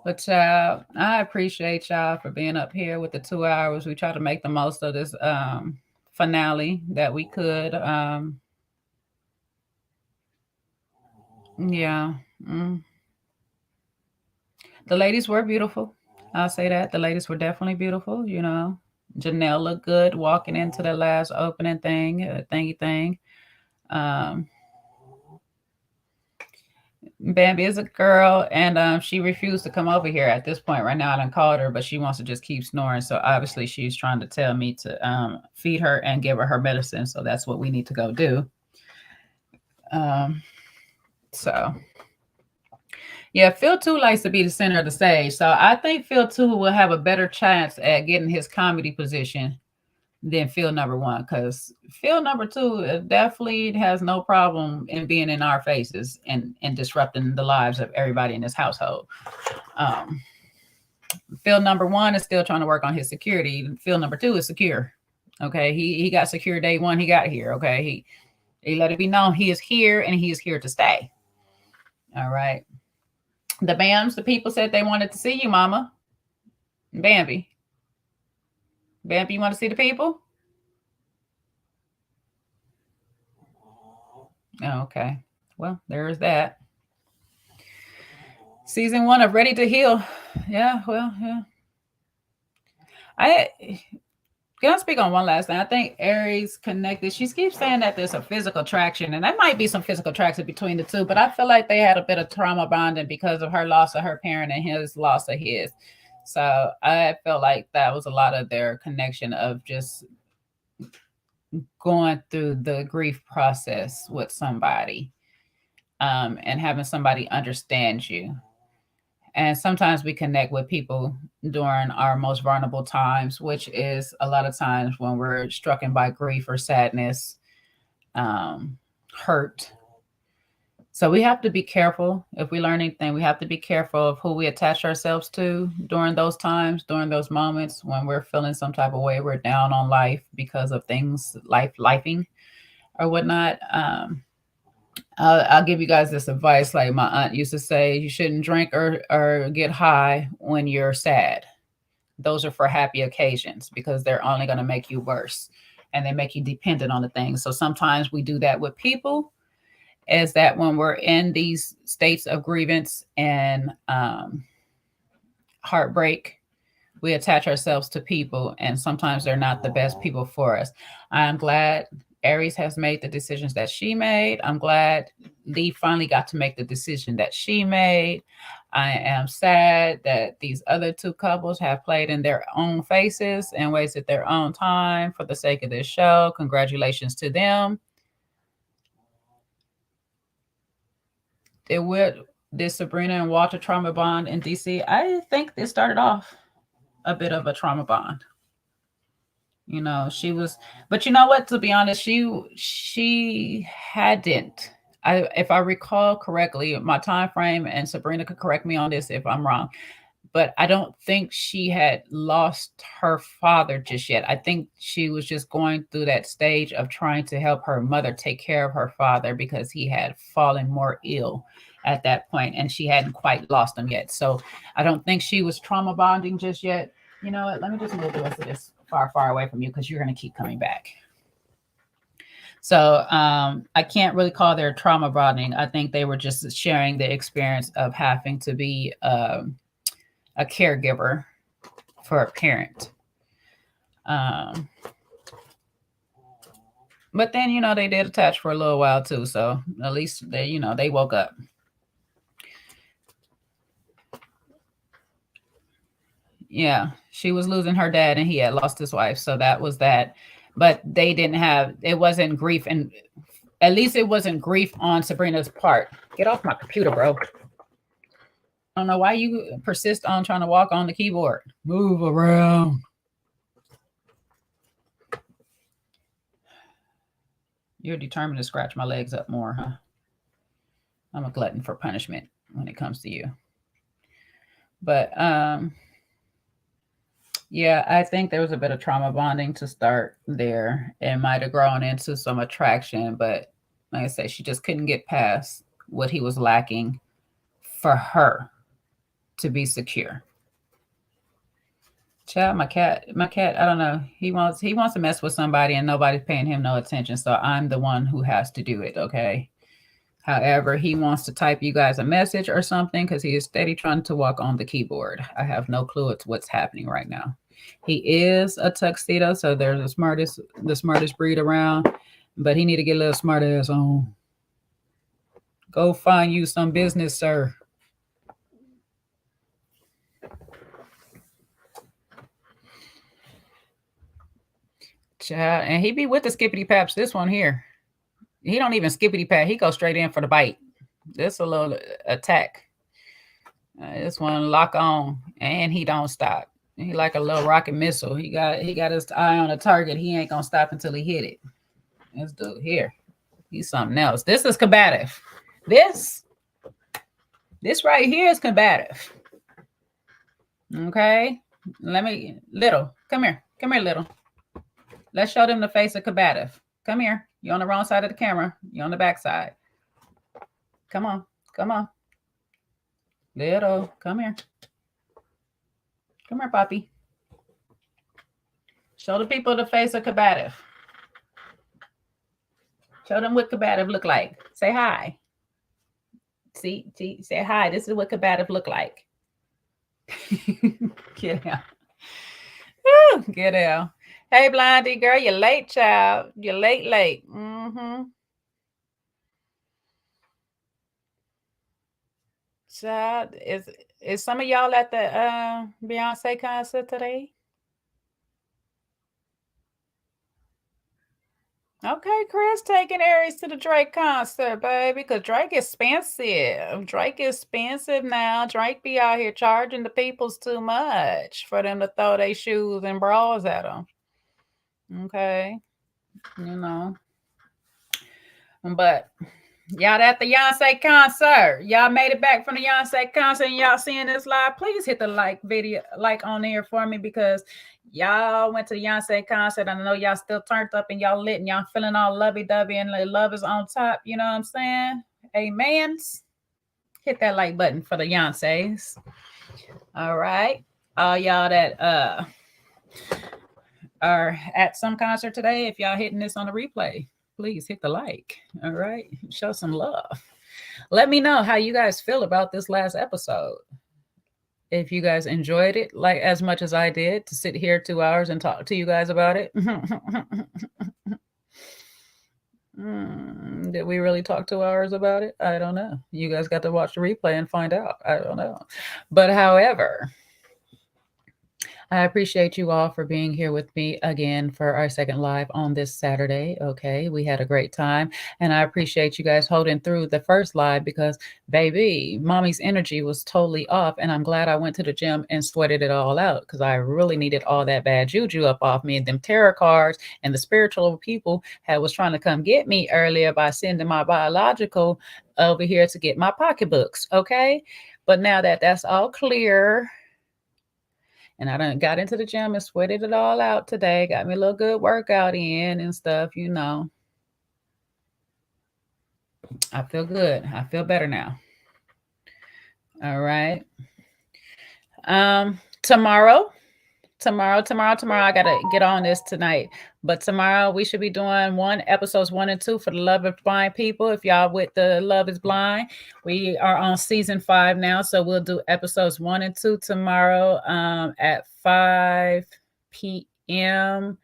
But child, I appreciate y'all for being up here with the 2 hours. We try to make the most of this finale that we could. Yeah. The ladies were beautiful. I'll say that. The ladies were definitely beautiful, Janelle looked good walking into the last opening thingy thing. Bambi is a girl, and she refused to come over here at this point. Right now, I done called her, but she wants to just keep snoring. So obviously, she's trying to tell me to feed her and give her medicine. So that's what we need to go do. So yeah, Phil 2 likes to be the center of the stage. So I think Phil 2 will have a better chance at getting his comedy position than Phil number 1, because Phil number 2 definitely has no problem in being in our faces and disrupting the lives of everybody in this household. Phil number 1 is still trying to work on his security. Phil number 2 is secure. Okay, he got secure day 1 he got here. Okay, he let it be known he is here and he is here to stay. All right. The Bams, the people said they wanted to see you, Mama. Bambi, you want to see the people? Oh, okay. Well, there's that. Season 1 of Ready to Heal. Yeah, well, yeah. I gonna speak on one last thing. I think Aries connected. She keeps saying that there's a physical attraction, and there might be some physical attraction between the two, but I feel like they had a bit of trauma bonding because of her loss of her parent and his loss of his. So I felt like that was a lot of their connection of just going through the grief process with somebody, and having somebody understand you. And sometimes we connect with people during our most vulnerable times, which is a lot of times when we're struck by grief or sadness, hurt. So we have to be careful. If we learn anything, we have to be careful of who we attach ourselves to during those times, during those moments when we're feeling some type of way, we're down on life because of things, lifing or whatnot. I'll give you guys this advice. Like my aunt used to say, you shouldn't drink or get high when you're sad. Those are for happy occasions because they're only going to make you worse. and they make you dependent on the things. So sometimes we do that with people, is that when we're in these states of grievance and heartbreak, we attach ourselves to people, and sometimes they're not the best people for us. I'm glad Aries has made the decisions that she made. I'm glad Lee finally got to make the decision that she made. I am sad that these other two couples have played in their own faces and wasted their own time for the sake of this show. Congratulations to them. Did Sabrina and Walter trauma bond in DC? I think it started off a bit of a trauma bond. You know, she was, but you know what? To be honest, she hadn't. If I recall correctly, my time frame, and Sabrina could correct me on this if I'm wrong, but I don't think she had lost her father just yet. I think she was just going through that stage of trying to help her mother take care of her father because he had fallen more ill at that point, and she hadn't quite lost him yet. So I don't think she was trauma bonding just yet. You know what? Let me just move the rest of this far away from you because you're going to keep coming back. So I can't really call their trauma bonding. I think they were just sharing the experience of having to be a caregiver for a parent. But then, you know, they did attach for a little while too. So at least they, you know, they woke up. Yeah, she was losing her dad and he had lost his wife. So that was that. But they didn't have, it wasn't grief, and at least it wasn't grief on Sabrina's part. Get off my computer, bro. I don't know why you persist on trying to walk on the keyboard. Move around. You're determined to scratch my legs up more, huh? I'm a glutton for punishment when it comes to you. But yeah, I think there was a bit of trauma bonding to start there. It might have grown into some attraction, but like I said, she just couldn't get past what he was lacking for her to be secure. Child, my cat, I don't know. He wants to mess with somebody and nobody's paying him no attention. So I'm the one who has to do it, okay? However, he wants to type you guys a message or something because he is steady trying to walk on the keyboard. I have no clue it's what's happening right now. He is a tuxedo, so there's the smartest breed around, but he need to get a little smart ass on. Go find you some business, sir. Child, and he be with the skippity paps. This one here, he don't even skippity pat. He goes straight in for the bite. This a little attack. This one lock on, and he don't stop. He like a little rocket missile. He got his eye on a target. He ain't gonna stop until he hit it. This dude here, he's something else. This is combative. This right here is combative. Okay, little. Come here, little. Let's show them the face of combative. Come here. You're on the wrong side of the camera. You're on the back side. Come on. Little, come here. Come here, Poppy. Show the people the face of combative. Show them what combative look like. Say hi. See, say hi. This is what combative look like. Get out. Woo, get out. Hey, Blondie girl, you're late, child. You're late. Child, is some of y'all at the Beyonce concert today? Okay, Chris, taking Aries to the Drake concert, baby, because Drake expensive. Drake expensive now. Drake be out here charging the peoples too much for them to throw their shoes and bras at them. Okay, you know. But y'all at the Beyonce concert. Y'all made it back from the Beyonce concert and y'all seeing this live. Please hit the like on there for me because y'all went to the Beyonce concert. I know y'all still turned up and y'all lit and y'all feeling all lovey-dovey and the love is on top. You know what I'm saying? Amen. Hit that like button for the Beyoncés. All right. All y'all that are at some concert today, if y'all hitting this on the replay, please hit the like. All right. Show some love. Let me know how you guys feel about this last episode. If you guys enjoyed it like as much as I did to sit here 2 hours and talk to you guys about it. Did we really talk 2 hours about it? I don't know. You guys got to watch the replay and find out. I don't know. But however, I appreciate you all for being here with me again for our second live on this Saturday. Okay, we had a great time, and I appreciate you guys holding through the first live because, baby, mommy's energy was totally off, and I'm glad I went to the gym and sweated it all out because I really needed all that bad juju up off me and them tarot cards and the spiritual people that was trying to come get me earlier by sending my biological over here to get my pocketbooks. Okay, but now that that's all clear and I done got into the gym and sweated it all out today. Got me a little good workout in and stuff. I feel good. I feel better now. All right. Tomorrow, I gotta get on this tonight. But tomorrow we should be doing episodes 1 and 2 for the Love is Blind people. If y'all with the Love is Blind, we are on season 5 now, so we'll do episodes 1 and 2 tomorrow at 5 p.m.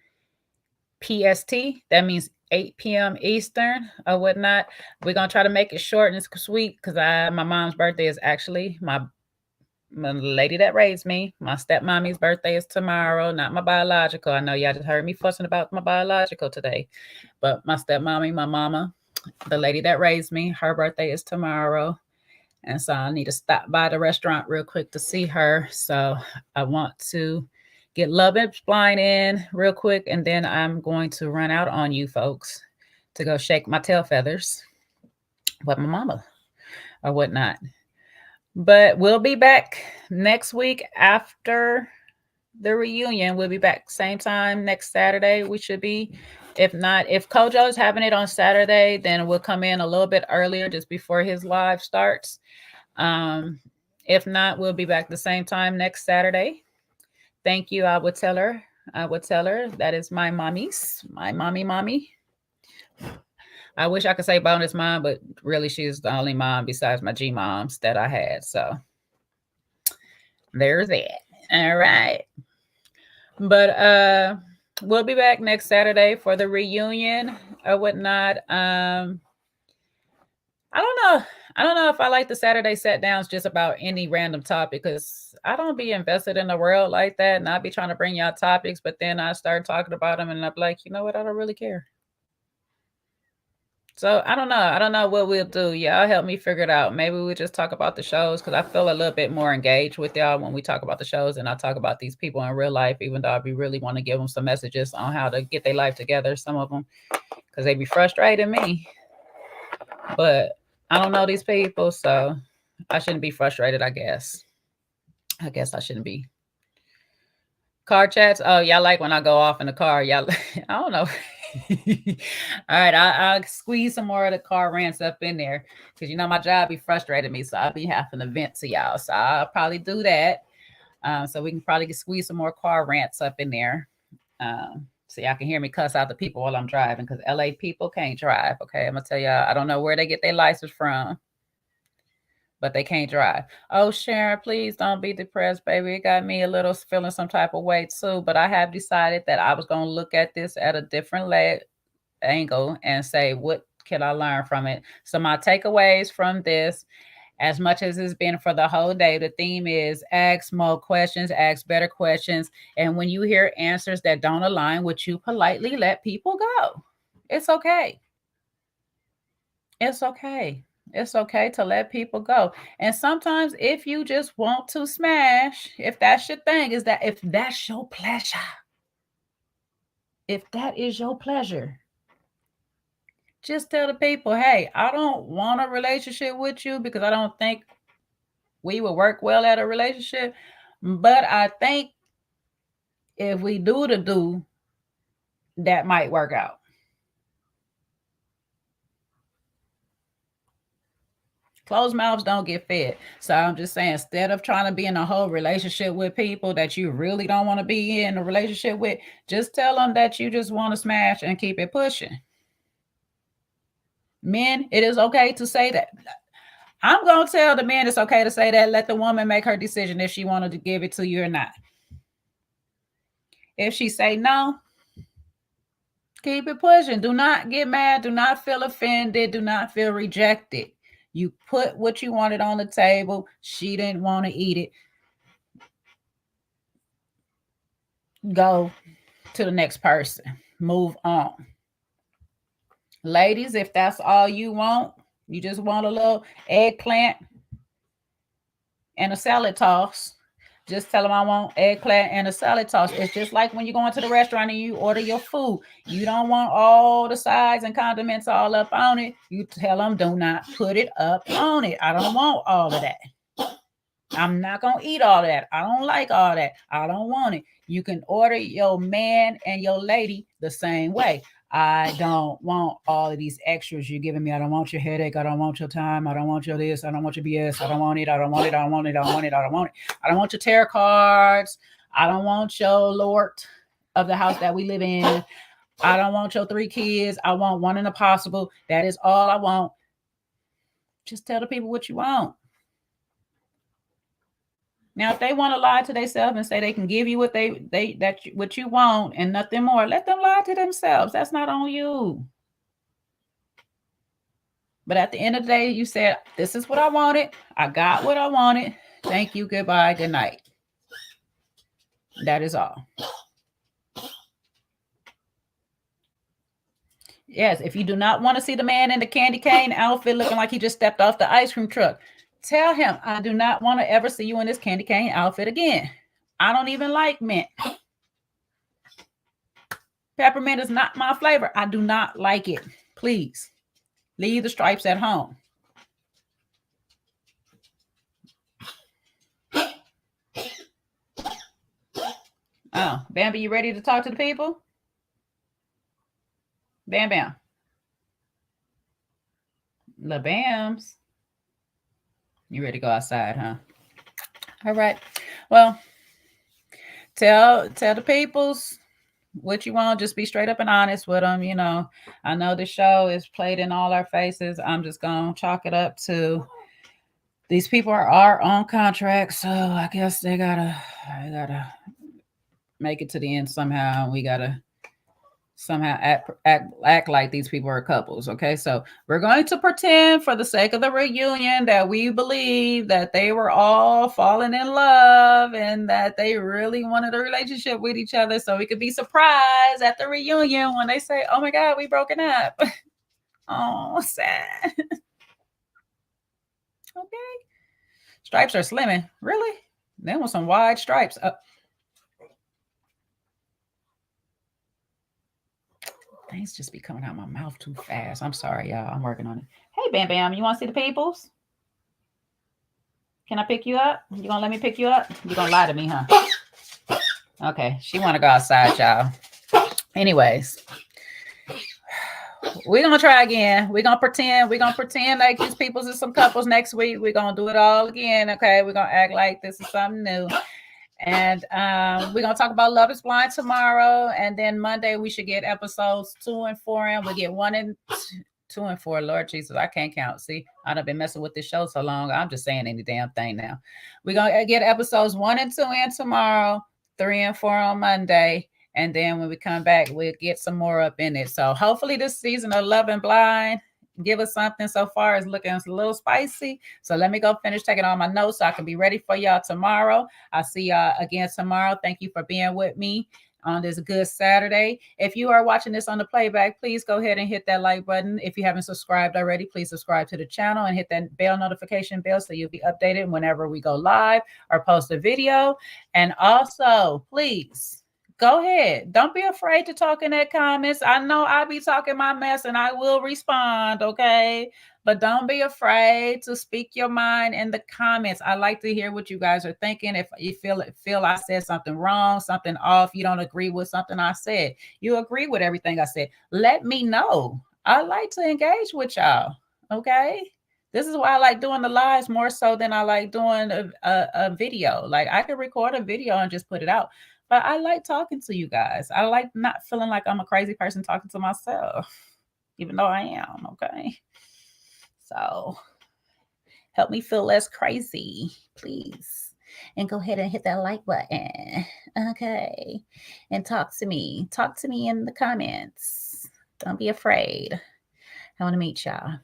PST. That means 8 p.m. Eastern or whatnot. We're gonna try to make it short and sweet because my mom's birthday is actually my lady that raised me. My stepmommy's birthday is tomorrow, not my biological. I know y'all just heard me fussing about my biological today, but my stepmommy, my mama, the lady that raised me, her birthday is tomorrow. And so I need to stop by the restaurant real quick to see her. So I want to get Love and Blind in real quick, and then I'm going to run out on you folks to go shake my tail feathers with my mama or whatnot. But we'll be back next week after the reunion. We'll be back same time next Saturday. We should be. If not, if Kojo is having it on Saturday, then we'll come in a little bit earlier just before his live starts. If not, we'll be back the same time next Saturday. Thank you. I would tell her that is my mommy's, my mommy. I wish I could say bonus mom, but really she's the only mom besides my G moms that I had. So there's it. All right. But we'll be back next Saturday for the reunion or whatnot. I don't know. I don't know if I like the Saturday set downs just about any random topic because I don't be invested in the world like that. And I'll be trying to bring y'all topics, but then I start talking about them and I'm like, you know what? I don't really care. So I don't know. I don't know what we'll do. Y'all help me figure it out. Maybe we'll just talk about the shows because I feel a little bit more engaged with y'all when we talk about the shows and I talk about these people in real life, even though I be really want to give them some messages on how to get their life together, some of them, because they be frustrating me. But I don't know these people, so I shouldn't be frustrated, I guess. I guess I shouldn't be. Car chats. Oh, y'all like when I go off in the car. Y'all, I don't know. All right, I'll squeeze some more of the car rants up in there because my job be frustrating me, so I'll be having to vent to y'all. So I'll probably do that. So we can probably squeeze some more car rants up in there. So y'all can hear me cuss out the people while I'm driving because LA people can't drive. Okay, I'm gonna tell y'all, I don't know where they get their license from, but they can't drive. Oh, Sharon, please don't be depressed, baby. It got me a little feeling some type of way too, but I have decided that I was gonna look at this at a different angle and say, what can I learn from it? So my takeaways from this, as much as it's been for the whole day, the theme is ask more questions, ask better questions. And when you hear answers that don't align with you, politely let people go. It's okay. It's okay. It's okay to let people go. And sometimes if you just want to smash, if that's your thing, if that's your pleasure, if that is your pleasure, just tell the people, hey, I don't want a relationship with you because I don't think we will work well at a relationship. But I think if we do, that might work out. Closed mouths don't get fed. So I'm just saying, instead of trying to be in a whole relationship with people that you really don't want to be in a relationship with, just tell them that you just want to smash and keep it pushing. Men, it is okay to say that. I'm going to tell the men it's okay to say that. Let the woman make her decision if she wanted to give it to you or not. If she say no, keep it pushing. Do not get mad. Do not feel offended. Do not feel rejected. You put what you wanted on the table. She didn't want to eat it. Go to the next person. Move on. Ladies, if that's all you want, you just want a little eggplant and a salad toss. Just tell them I want eggplant and a salad toss. It's just like when you go into the restaurant and you order your food. You don't want all the sides and condiments all up on it. You tell them, do not put it up on it. I don't want all of that. I'm not going to eat all that. I don't like all that. I don't want it. You can order your man and your lady the same way. I don't want all of these extras you're giving me. I don't want your headache. I don't want your time. I don't want your this. I don't want your BS. I don't want it. I don't want it. I don't want it. I don't want it. I don't want it. I don't want your tarot cards. I don't want your Lord of the house that we live in. I don't want your 3 kids. I want one in a possible. That is all I want. Just tell the people what you want. Now, if they want to lie to themselves and say they can give you what what you want and nothing more, let them lie to themselves. That's not on you. But at the end of the day, you said, this is what I wanted. I got what I wanted. Thank you. Goodbye. Good night. That is all. Yes, if you do not want to see the man in the candy cane outfit looking like he just stepped off the ice cream truck, tell him, I do not want to ever see you in this candy cane outfit again. I don't even like mint. Peppermint is not my flavor. I do not like it. Please leave the stripes at home. Oh, Bambi, you ready to talk to the people? Bam Bam. La Bams. You ready to go outside, huh? All right. Well, tell the peoples what you want. Just be straight up and honest with them. You know, I know the show is played in all our faces. I'm just going to chalk it up to these people are on contract. So I guess they gotta make it to the end somehow. We got to somehow act like these people are couples. Okay, so we're going to pretend for the sake of the reunion that we believe that they were all falling in love and that they really wanted a relationship with each other, so we could be surprised at the reunion when they say, oh my god, we broken up. Oh, sad. Okay, stripes are slimming. Really? They want some wide stripes. Things just be coming out my mouth too fast. I'm sorry, y'all. I'm working on it. Hey, Bam Bam, you want to see the peoples? Can I pick you up? You gonna let me pick you up? You gonna lie to me, huh? Okay, she want to go outside, y'all. Anyways, we're gonna try again. We're gonna pretend like these peoples are some couples next week. We're gonna do it all again. Okay, we're gonna act like this is something new. And we're going to talk about Love is Blind tomorrow. And then Monday, we should get episodes 2 and 4. And we'll get 1 and 2 and 4. Lord Jesus, I can't count. See, I've been messing with this show so long. I'm just saying any damn thing now. We're going to get episodes 1 and 2 in tomorrow, 3 and 4 on Monday. And then when we come back, we'll get some more up in it. So hopefully this season of Love and Blind give us something. So far it's looking a little spicy. So let me go finish taking all my notes so I can be ready for y'all tomorrow. I'll see y'all again tomorrow. Thank you for being with me on this good Saturday. If you are watching this on the playback, please go ahead and hit that like button. If you haven't subscribed already, please subscribe to the channel and hit that bell notification bell so you'll be updated whenever we go live or post a video. And also, please go ahead. Don't be afraid to talk in that comments. I know I'll be talking my mess and I will respond, okay? But don't be afraid to speak your mind in the comments. I like to hear what you guys are thinking. If you feel I said something wrong, something off, you don't agree with something I said, you agree with everything I said, let me know. I like to engage with y'all, okay? This is why I like doing the lives more so than I like doing a video. Like I could record a video and just put it out. But I like talking to you guys. I like not feeling like I'm a crazy person talking to myself, even though I am, okay? So help me feel less crazy, please. And go ahead and hit that like button, okay? And talk to me. Talk to me in the comments. Don't be afraid. I want to meet y'all.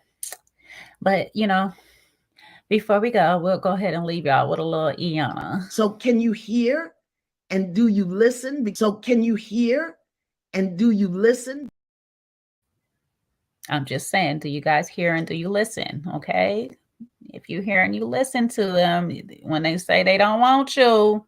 But, you know, before we go, we'll go ahead and leave y'all with a little Iana. So can you hear and do you listen? So can you hear and do you listen? I'm just saying, do you guys hear and do you listen? Okay. If you hear and you listen to them, when they say they don't want you,